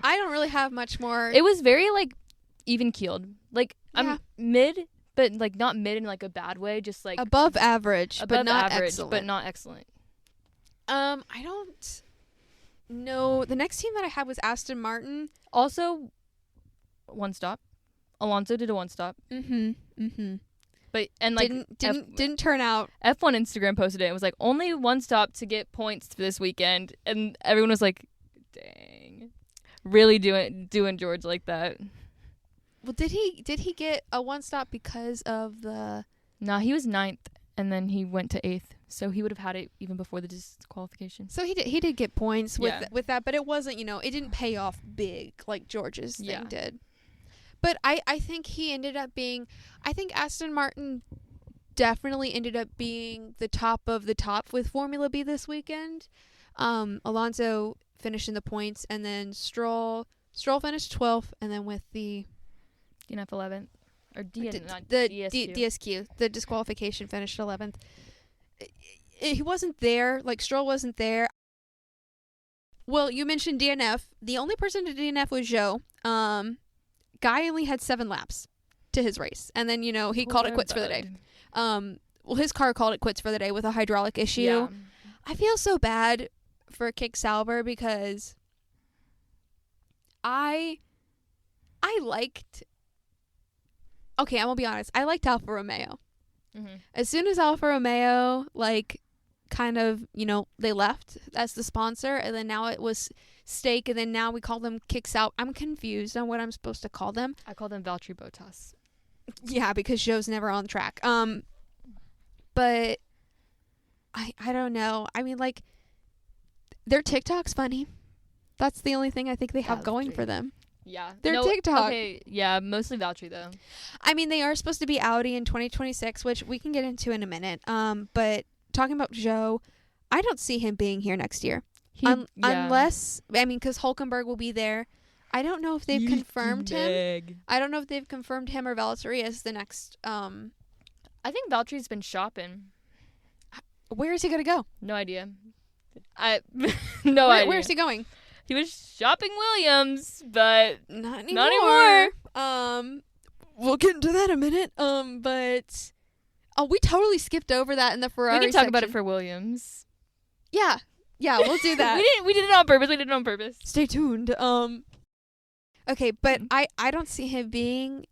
A: I don't really have much more.
B: It was very, even keeled.
A: Yeah.
B: I'm mid, but, not mid in, a bad way. Just,
A: above average, but not
B: average,
A: excellent.
B: but not excellent.
A: I don't know. The next team that I had was Aston Martin.
B: Also, one stop. Alonso did a one stop.
A: Mm-hmm.
B: But, and,
A: didn't turn out.
B: F1 Instagram posted it. It was, only one stop to get points for this weekend. And everyone was like, dang. Really doing George like that.
A: Well, did he get a one stop because of the?
B: Nah, he was 9th, and then he went to 8th, so he would have had it even before the disqualification.
A: So he did get points with that, but it wasn't it didn't pay off big like George's thing did. But I think he ended up being. I think Aston Martin definitely ended up being the top of the top with Formula B this weekend. Alonso finished in the points, and then Stroll finished 12th, and then with the
B: DNF 11th or
A: DSQ, the disqualification, finished 11th. He wasn't there, Stroll wasn't there. Well, you mentioned DNF. The only person to DNF was Zhou. Guy only had 7 laps to his race, and then he called it quits for the day. Well, his car called it quits for the day with a hydraulic issue.
B: Yeah.
A: I feel so bad for Kick Sauber because I liked. Okay, I'm gonna be honest. I liked Alfa Romeo.
B: Mm-hmm.
A: As soon as Alfa Romeo kind of they left as the sponsor, and then now it was Stake, and then now we call them Kick Sauber. I'm confused on what I'm supposed to call them.
B: I call them Valtteri Bottas.
A: Yeah, because Joe's never on track. But I don't know. I mean, their TikTok's funny. That's the only thing I think they have going for them.
B: Yeah.
A: Their TikTok.
B: Okay, yeah, mostly Valtteri, though.
A: I mean, they are supposed to be Audi in 2026, which we can get into in a minute. But talking about Joe, I don't see him being here next year. Unless, because Hulkenberg will be there. I don't know if they've confirmed him. I don't know if they've confirmed him or Valtteri as the next.
B: I think Valtteri's been shopping.
A: Where is he going to go?
B: No idea. No idea.
A: Where's he going?
B: He was shopping Williams, but
A: not anymore.
B: Not anymore.
A: We'll get into that in a minute. But we totally skipped over that in the Ferrari
B: We can talk
A: section.
B: about it for Williams.
A: Yeah, we'll do that.
B: We did it on purpose.
A: Stay tuned. Okay, but I don't see him being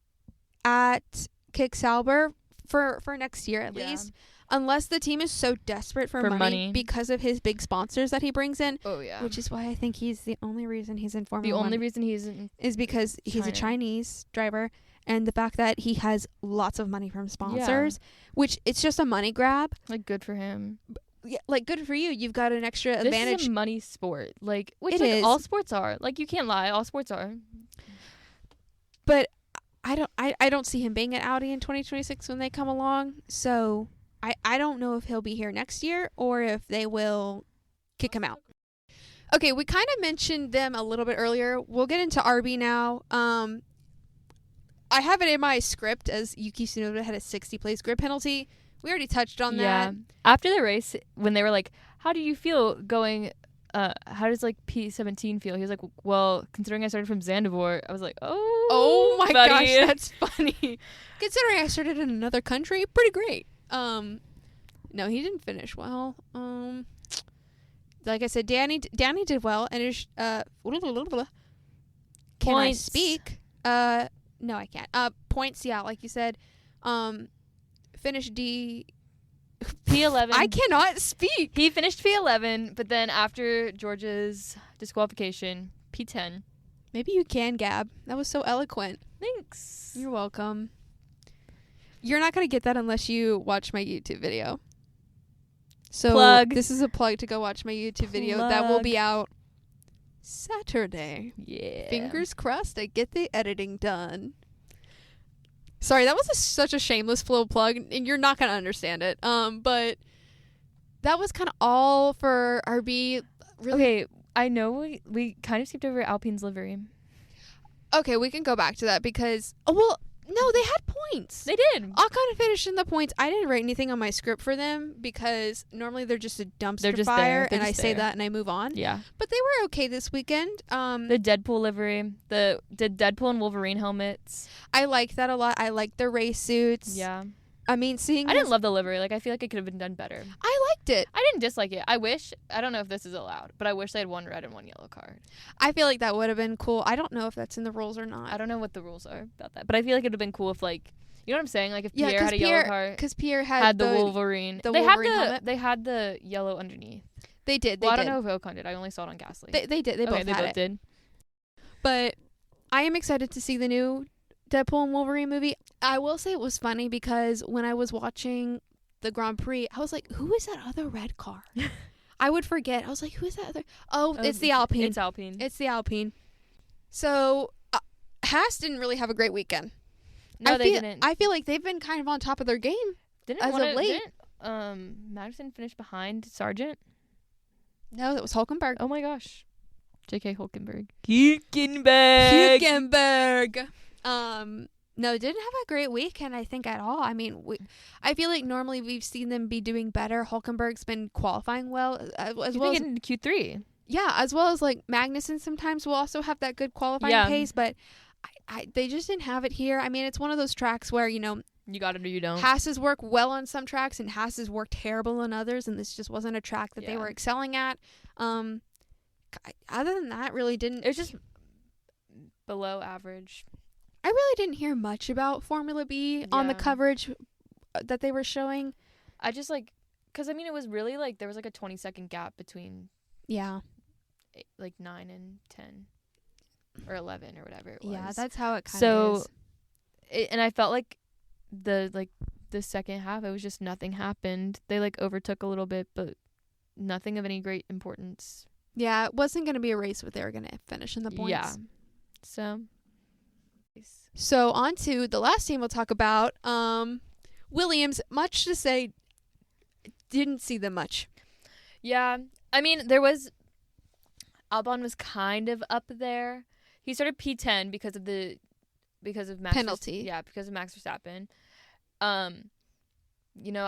A: at Kick Sauber for next year at least. Unless the team is so desperate for money because of his big sponsors that he brings in.
B: Oh, yeah.
A: Which is why I think he's the only reason he's in Formula 1.
B: The only reason he's in
A: is because he's a Chinese driver, and the fact that he has lots of money from sponsors, which it's just a money grab.
B: Good for him.
A: Yeah, good for you. You've got an extra advantage.
B: This is a money sport. Which
A: it is.
B: All sports are. You can't lie. All sports are.
A: But I don't see him being at Audi in 2026 when they come along. So I don't know if he'll be here next year or if they will kick him out. Okay, we kind of mentioned them a little bit earlier. We'll get into RB now. I have it in my script as Yuki Tsunoda had a 60-place grid penalty. We already touched on that.
B: After the race, when they were like, how do you feel going, how does P17 feel? He was like, well, considering I started from Zandvoort, I was like, oh
A: my
B: buddy.
A: gosh, that's funny. Considering I started in another country, pretty great. No, he didn't finish well. like I said, Danny did well, and can I
B: Points.
A: speak? No, I can't. Points, yeah, like you said. Finished
B: P11.
A: I cannot speak.
B: He finished P11, but then after Georgia's disqualification, P10.
A: Maybe you can, Gab. That was so eloquent.
B: Thanks.
A: You're welcome. You're not going to get that unless you watch my YouTube video. So
B: Plug.
A: This is a plug to go watch my YouTube video. That will be out Saturday.
B: Yeah.
A: Fingers crossed I get the editing done. Sorry, that was such a shameless flow plug, and you're not going to understand it. But that was kind of all for RB. Really.
B: Okay, I know we kind of skipped over Alpine's livery.
A: Okay, we can go back to that because, no, they had points.
B: They did.
A: Ocon finished in the points. I didn't write anything on my script for them because normally they're just a dumpster fire, and I say that and I move on.
B: Yeah.
A: But they were okay this weekend.
B: The Deadpool livery, the Deadpool and Wolverine helmets.
A: I like that a lot. I like their race suits.
B: Yeah.
A: I mean,
B: I didn't love the livery. Like, I feel like it could have been done better.
A: I liked it.
B: I didn't dislike it. I don't know if this is allowed, but I wish they had one red and one yellow card.
A: I feel like that would have been cool. I don't know if that's in the rules or not.
B: I don't know what the rules are about that, but I feel like it would have been cool if, like, you know what I'm saying? Like, if Pierre had a yellow card.
A: Because Pierre had
B: the Wolverine.
A: Helmet.
B: They had the yellow underneath.
A: They did.
B: I don't know if Ocon did. I only saw it on Gasly.
A: They did. They both
B: did.
A: But I am excited to see the new Deadpool and Wolverine movie. I will say it was funny because when I was watching the Grand Prix, I was like, who is that other red car? I would forget. I was like, who is that other? Oh, it's the Alpine.
B: It's Alpine.
A: It's the Alpine. So Haas didn't really have a great weekend.
B: No, they didn't.
A: I feel like they've been kind of on top of their game as of late.
B: Didn't Magnussen finish behind Sargent?
A: No, that was Hulkenberg.
B: Oh my gosh. JK Hulkenberg.
A: No, didn't have a great weekend, I think, at all. I mean, I feel like normally we've seen them be doing better. Hulkenberg's been qualifying well, as well as
B: in Q3.
A: Yeah, as well as like Magnussen sometimes will also have that good qualifying pace, but they just didn't have it here. I mean, it's one of those tracks where, you know,
B: you got it or you don't.
A: Haas's work well on some tracks and Haas's work terrible on others, and this just wasn't a track that they were excelling at. Other than that, really didn't.
B: It was just below average.
A: I really didn't hear much about Formula B on the coverage that they were showing.
B: I just because I mean, it was really there was a 20-second gap between like 9 and 10 or 11 or whatever it was.
A: Yeah, that's how it kind of is.
B: And I felt like the second half, it was just nothing happened. They overtook a little bit, but nothing of any great importance.
A: Yeah, it wasn't going to be a race where they were going to finish in the points.
B: Yeah.
A: So on to the last team we'll talk about. Williams, much to say, didn't see them much.
B: Yeah. I mean, Albon was kind of up there. He started P10 because of Max
A: penalty.
B: Because of Max Verstappen.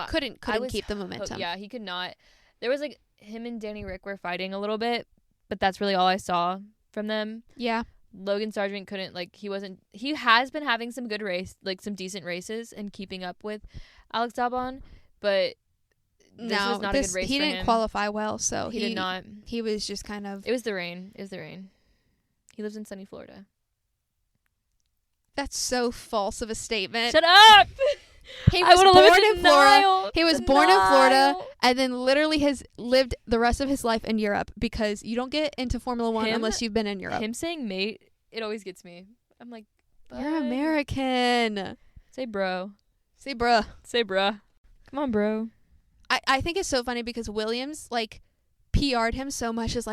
A: Couldn't keep the momentum.
B: Yeah, he could not. There was him and Danny Rick were fighting a little bit, but that's really all I saw from them.
A: Yeah.
B: Logan Sargent couldn't he has been having some good some decent races and keeping up with Alex Albon, but this was not a good race
A: he
B: for
A: didn't
B: him.
A: qualify well, so
B: he did not.
A: He was just kind of.
B: It was the rain. He lives in sunny Florida.
A: That's so false of a statement.
B: Shut up.
A: He was born in Florida. He was born in Florida and then literally has lived the rest of his life in Europe because you don't get into Formula 1 unless you've been in Europe.
B: Him saying mate, it always gets me. I'm like,
A: you're American.
B: Say bro.
A: Say bruh.
B: Say bruh. Come on, bro.
A: I think it's so funny because Williams PR'd him so much as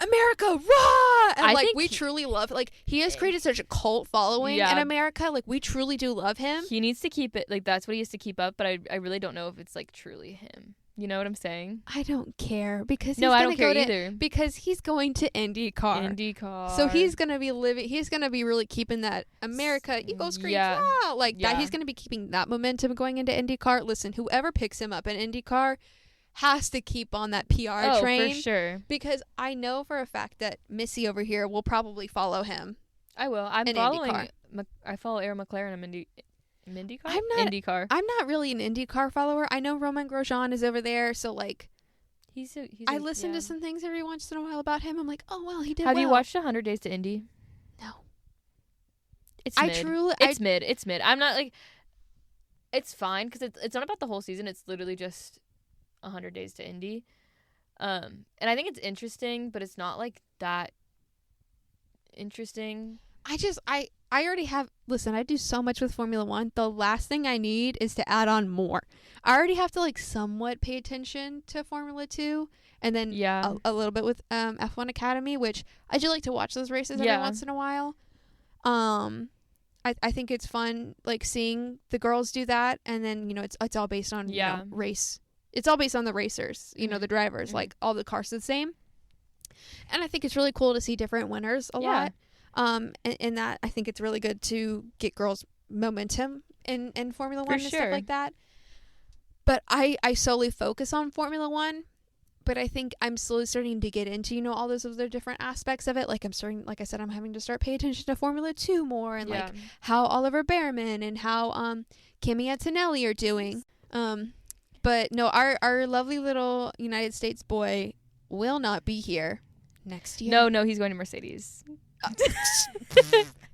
A: America, rah! And we truly love he has created such a cult following in America. We truly do love him.
B: He needs to keep it that's what he has to keep up, but I really don't know if it's truly him. You know what I'm saying?
A: I don't care because
B: I don't care either.
A: Because he's going to IndyCar. So he's gonna be he's gonna be really keeping that America Eagle Scream that. He's gonna be keeping that momentum going into IndyCar. Listen, whoever picks him up in IndyCar has to keep on that PR train.
B: For sure.
A: Because I know for a fact that Missy over here will probably follow him.
B: I will. I'm following. I follow Aaron McLaren in IndyCar. IndyCar.
A: I'm not really an IndyCar follower. I know Romain Grosjean is over there, so I listen to some things every once in a while about him. I'm like, oh well, he did.
B: Have
A: well.
B: you watched 100 Days to Indy?
A: No.
B: It's mid. It's mid. I'm not like. It's fine because it's not about the whole season. It's literally just 100 Days to Indy. And I think it's interesting, but it's not like that interesting.
A: I already have. Listen, I do so much with Formula One. The last thing I need is to add on more. I already have to like somewhat pay attention to Formula 2, and then a little bit with F1 Academy, which I do like to watch those races every once in a while. I think it's fun like seeing the girls do that, and then it's all based on race. It's all based on the racers, the drivers. Like all the cars are the same, and I think it's really cool to see different winners a lot. And that I think it's really good to get girls momentum in Formula One and stuff like that. But I solely focus on Formula One, but I think I'm slowly starting to get into, all those other different aspects of it. Like like I said, I'm having to start paying attention to Formula 2 more, and like how Oliver Behrman and how Kimi Antonelli are doing. But no, our lovely little United States boy will not be here next year.
B: No, he's going to Mercedes.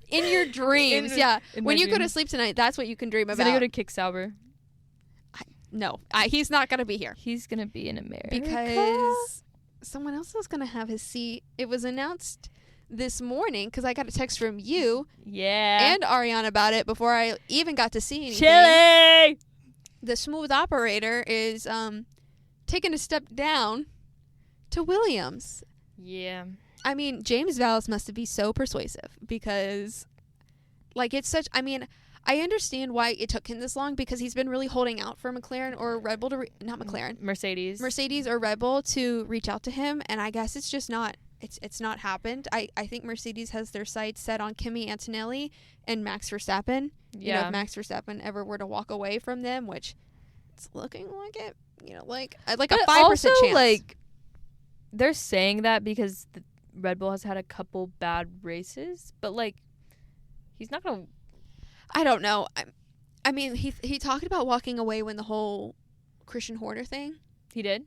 A: In your dreams, when you go to sleep tonight, that's what you can dream about.
B: He's gonna go to Kick Sauber.
A: No, he's not gonna be here.
B: He's gonna be in America
A: because someone else is gonna have his seat. It was announced this morning because I got a text from you, and Ariana about it before I even got to see anything.
B: Chili.
A: The smooth operator is taking a step down to Williams.
B: Yeah.
A: I mean, James Vallis must be so persuasive because, like, it's such. I mean, I understand why it took him this long because he's been really holding out for McLaren or Red Bull not McLaren, Mercedes or Red Bull to reach out to him, and I guess it's just not. It's not happened. I think Mercedes has their sights set on Kimi Antonelli and Max Verstappen.
B: Yeah.
A: If Max Verstappen ever were to walk away from them, which it's looking like it. Like a 5% chance.
B: Like, they're saying that because Red Bull has had a couple bad races, but like, he's not gonna.
A: I don't know. I mean, he talked about walking away when the whole Christian Horner thing.
B: He did.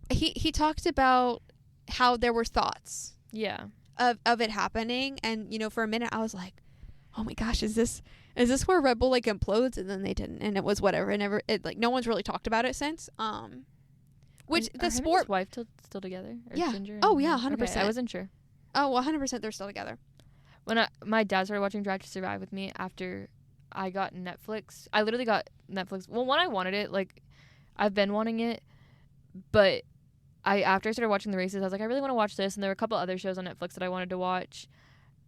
A: He talked about how there were thoughts.
B: Yeah.
A: Of it happening, and for a minute I was like, oh my gosh, is this where Red Bull like implodes? And then they didn't, and it was whatever. It like no one's really talked about it since. Which the sport.
B: Are his wife still together? Or
A: yeah.
B: Ginger
A: 100%.
B: Okay, I wasn't sure.
A: Oh, 100% they're still together.
B: When my dad started watching Drive to Survive with me after I got Netflix, I literally got Netflix. Well, when I wanted it, like, I've been wanting it, but after I started watching the races, I was like, I really want to watch this, and there were a couple other shows on Netflix that I wanted to watch,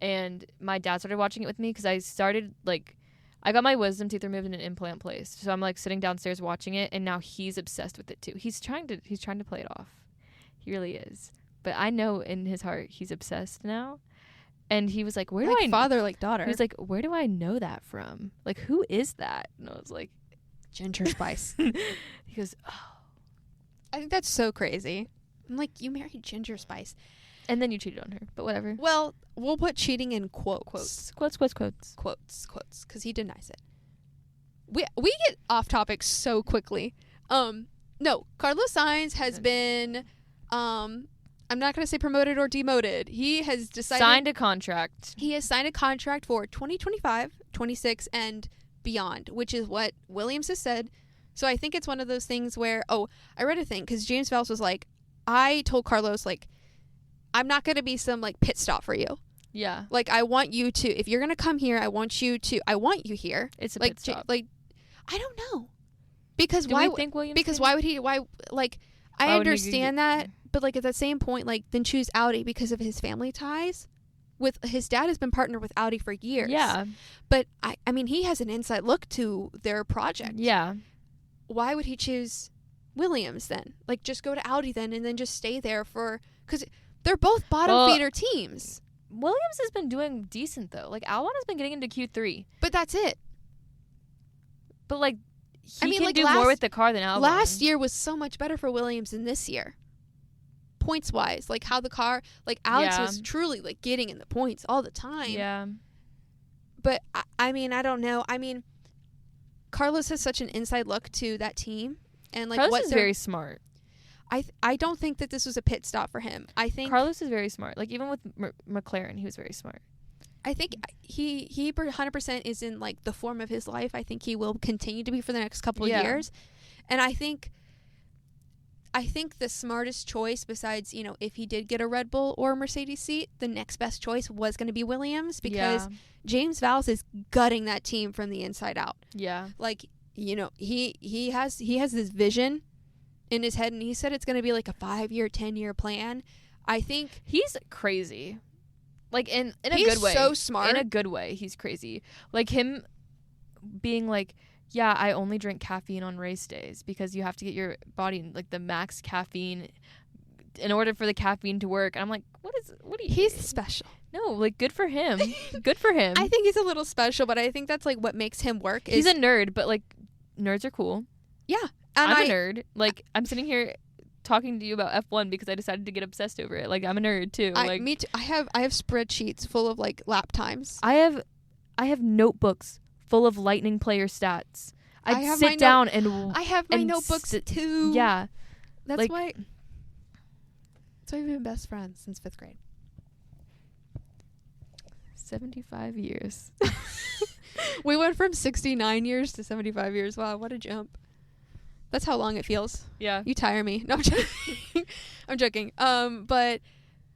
B: and my dad started watching it with me because I got my wisdom teeth removed in an implant placed, so I'm like sitting downstairs watching it, and now he's obsessed with it too. He's trying to play it off. He really is, but I know in his heart he's obsessed now. And he was like, where do I
A: father like daughter?
B: He was like, where do I know that from? Like, who is that? And I was like,
A: Ginger Spice.
B: He goes, oh.
A: I think that's so crazy. I'm like, you married Ginger Spice.
B: And then you cheated on her, but whatever.
A: Well, we'll put cheating in quotes.
B: Quotes.
A: Because he denies it. We get off topic so quickly. No, Carlos Sainz has been, I'm not going to say promoted or demoted. He has decided...
B: Signed a contract.
A: He has signed a contract for 2025, 26, and beyond, which is what Williams has said. So I think it's one of those things where... Oh, I read a thing, because James Valls was like, I told Carlos, like, I'm not going to be some, like, pit stop for you.
B: Yeah.
A: Like, I want you to... If you're going to come here, I want you here.
B: It's a
A: like,
B: pit stop.
A: Like, I don't know. Because
B: Do
A: why...
B: we think Williams
A: Because
B: can?
A: why would he... Why... Like, I understand that... But, like, at the same point, like, then choose Audi because of his family ties. With his dad has been partnered with Audi for years.
B: Yeah.
A: But, I mean, he has an inside look to their project.
B: Yeah.
A: Why would he choose Williams then? Like, just go to Audi then and then just stay there for... Because they're both bottom feeder teams.
B: Williams has been doing decent, though. Like, Albon has been getting into Q3.
A: But that's it.
B: But, like, he can do more with the car than Albon.
A: Last year was so much better for Williams than this year. Points wise, like how the car, like Alex was truly like getting in the points all the time.
B: Yeah.
A: But I mean, I don't know. I mean, Carlos has such an inside look to that team, and like
B: Carlos is very smart.
A: I don't think that this was a pit stop for him. I think
B: Carlos is very smart. Like, even with McLaren, he was very smart.
A: I think he 100% is in like the form of his life. I think he will continue to be for the next couple of years. And I think the smartest choice, besides, you know, if he did get a Red Bull or a Mercedes seat, the next best choice was going to be Williams, because James Vowles is gutting that team from the inside out. Yeah. Like, you know, he has this vision in his head, and he said it's going to be like a 5-year, 10-year plan. I think
B: he's crazy. Like, in a
A: he's
B: good way.
A: So smart.
B: In a good way, he's crazy. Like, him being like, yeah, I only drink caffeine on race days because you have to get your body like the max caffeine in order for the caffeine to work. And I'm like, what are you?
A: He's special.
B: No, like, good for him. Good for him.
A: I think he's a little special, but I think that's like what makes him work.
B: He's a nerd, but like, nerds are cool.
A: Yeah.
B: And I'm a nerd. Like, I'm sitting here talking to you about F1 because I decided to get obsessed over it. Like, I'm a nerd too. Like,
A: me too. I have spreadsheets full of like lap times.
B: I have notebooks full of Lightning player stats. I'd sit down and
A: I have my notebooks too.
B: Yeah.
A: That's why we've been best friends since 5th grade.
B: 75 years.
A: We went from 69 years to 75 years. Wow, what a jump. That's how long it feels. Yeah. You tire me. No, I'm joking. I'm joking. But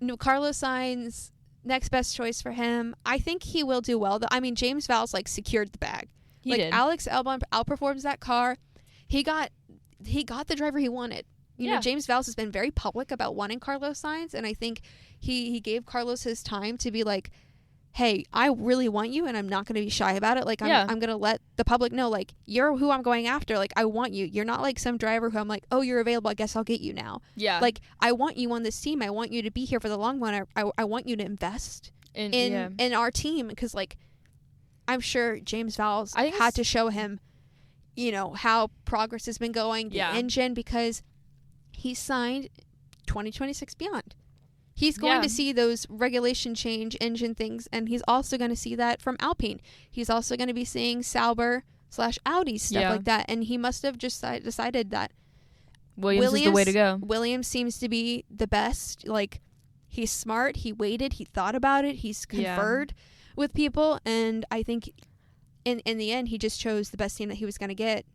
A: no, Carlos Sainz, next best choice for him. I think he will do well. I mean, James Vowles like secured the bag. He did. Alex Albon outperforms that car. He got the driver he wanted. You know, James Vowles has been very public about wanting Carlos Sainz, and I think he gave Carlos his time to be like, hey, I really want you, and I'm not going to be shy about it. Like, I'm going to let the public know, like, you're who I'm going after. Like, I want you. You're not like some driver who I'm like, oh, you're available. I guess I'll get you now. Yeah. Like, I want you on this team. I want you to be here for the long run. I want you to invest in our team, because, like, I'm sure James Vowles had to show him, you know, how progress has been going, the engine, because he signed 2026 beyond. He's going to see those regulation change engine things, and he's also going to see that from Alpine. He's also going to be seeing Sauber/Audi stuff like that, and he must have just decided that
B: Williams is the way to go.
A: Williams seems to be the best. Like, he's smart. He waited. He thought about it. He's conferred with people, and I think in the end, he just chose the best team that he was going to get.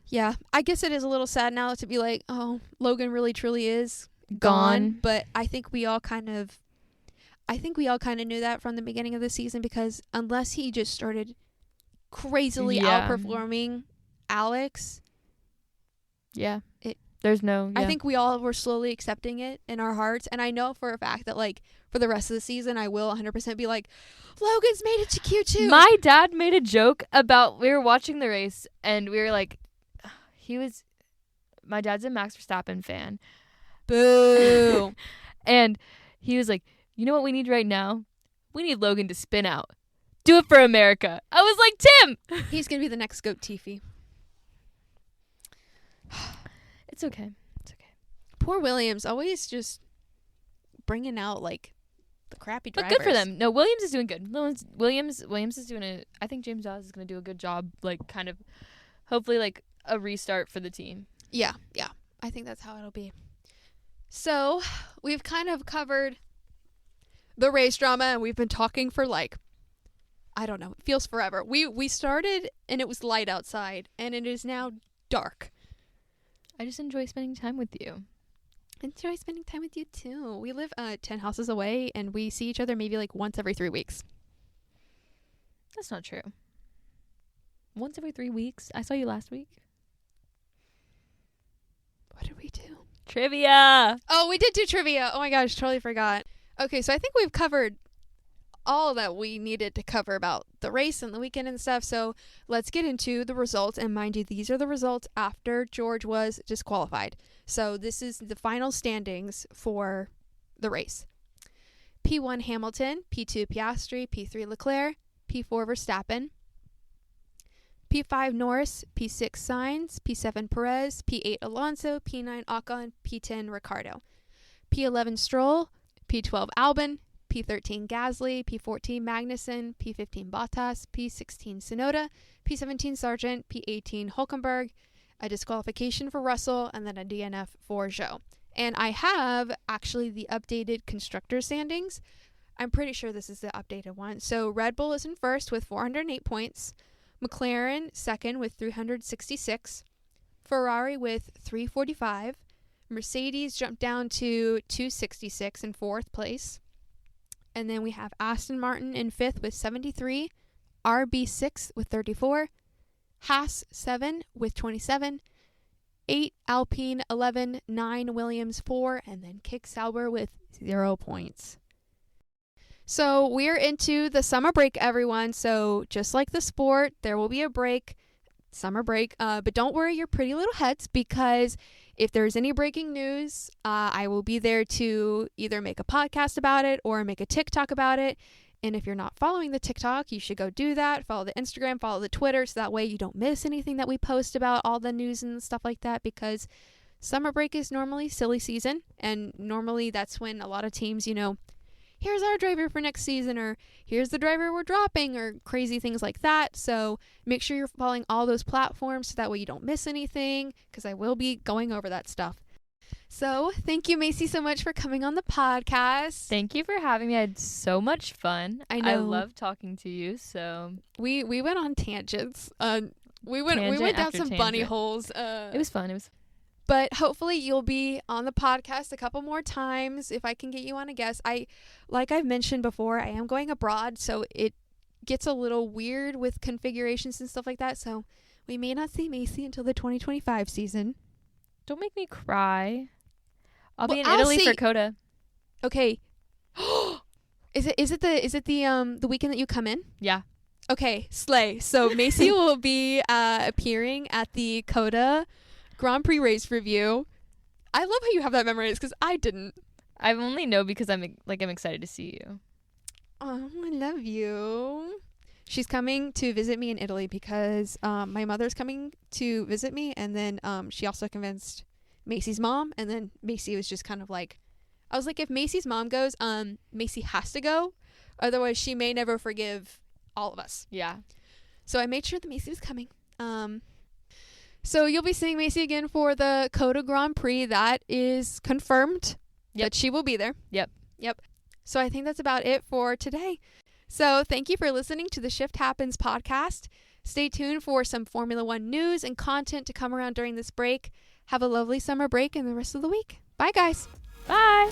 A: Yeah, I guess it is a little sad now to be like, oh, Logan really truly is gone. But I think we all kind of knew that from the beginning of the season, because unless he just started crazily outperforming Alex, there's no. I think we all were slowly accepting it in our hearts, and I know for a fact that, like, for the rest of the season, I will 100% be like, Logan's made it to Q2.
B: My dad made a joke about, we were watching the race, and we were like, my dad's a Max Verstappen fan.
A: Boo.
B: And he was like, you know what we need right now? We need Logan to spin out. Do it for America. I was like, Tim!
A: He's going to be the next GOAT Tiffy.
B: It's okay. It's okay.
A: Poor Williams, always just bringing out, like, the crappy drivers.
B: But good for them. No, Williams is doing good. Williams is doing I think James Vowles is going to do a good job, like, kind of, hopefully, like, a restart for the team.
A: Yeah. I think that's how it'll be. So, we've kind of covered the race drama, and we've been talking for, like, I don't know, it feels forever. We started, and it was light outside, and it is now dark.
B: I just enjoy spending time with you.
A: Enjoy spending time with you, too. We live 10 houses away, and we see each other maybe, like, once every 3 weeks.
B: That's not true. Once every 3 weeks? I saw you last week.
A: What did we do?
B: Trivia!
A: Oh, we did do trivia. Oh my gosh, totally forgot. Okay, so I think we've covered all that we needed to cover about the race and the weekend and stuff. So let's get into the results. And mind you, these are the results after George was disqualified. So this is the final standings for the race. P1 Hamilton, P2 Piastri, P3 Leclerc, P4 Verstappen, P5 Norris, P6 Sainz, P7 Perez, P8 Alonso, P9 Ocon, P10 Ricciardo, P11 Stroll, P12 Albon, P13 Gasly, P14 Magnussen, P15 Bottas, P16 Tsunoda, P17 Sargent, P18 Hulkenberg, a disqualification for Russell, and then a DNF for Zhou. And I have actually the updated constructor standings. I'm pretty sure this is the updated one. So Red Bull is in first with 408 points. McLaren second with 366. Ferrari with 345. Mercedes jumped down to 266 in fourth place. And then we have Aston Martin in fifth with 73. RB 6 with 34. Haas 7 with 27. 8 Alpine 11. 9 Williams 4. And then Kick Sauber with 0 points. So we're into the summer break, everyone. So just like the sport, there will be a break, summer break. But don't worry your pretty little heads, because if there's any breaking news, I will be there to either make a podcast about it or make a TikTok about it. And if you're not following the TikTok, you should go do that. Follow the Instagram, follow the Twitter, so that way you don't miss anything that we post about all the news and stuff like that, because summer break is normally silly season. And normally that's when a lot of teams, here's our driver for next season, or here's the driver we're dropping, or crazy things like that. So make sure you're following all those platforms so that way you don't miss anything, because I will be going over that stuff. So thank you, Macy, so much for coming on the podcast.
B: Thank you for having me. I had so much fun.
A: I know.
B: I love talking to you. So
A: we went on tangents. We went down some bunny holes.
B: It was fun.
A: But hopefully you'll be on the podcast a couple more times if I can get you on a guest. Like I've mentioned before, I am going abroad, so it gets a little weird with configurations and stuff like that. So we may not see Macy until the 2025 season.
B: Don't make me cry. I'll be in Italy for Coda.
A: Okay. Is it the weekend that you come in?
B: Yeah.
A: Okay, slay. So Macy will be appearing at the Coda Grand Prix race review. I love how you have that memorized, because I didn't.
B: I only know because I'm excited to see you.
A: Oh, I love you. She's coming to visit me in Italy because my mother's coming to visit me, and then she also convinced Macy's mom, and then Macy was just kind of like, I was like, if Macy's mom goes, Macy has to go, otherwise she may never forgive all of us.
B: Yeah.
A: So I made sure that Macy was coming. So you'll be seeing Macy again for the Coda Grand Prix. That is confirmed.
B: Yep.
A: That she will be there.
B: Yep.
A: So I think that's about it for today. So thank you for listening to the Shift Happens podcast. Stay tuned for some Formula One news and content to come around during this break. Have a lovely summer break and the rest of the week. Bye, guys.
B: Bye.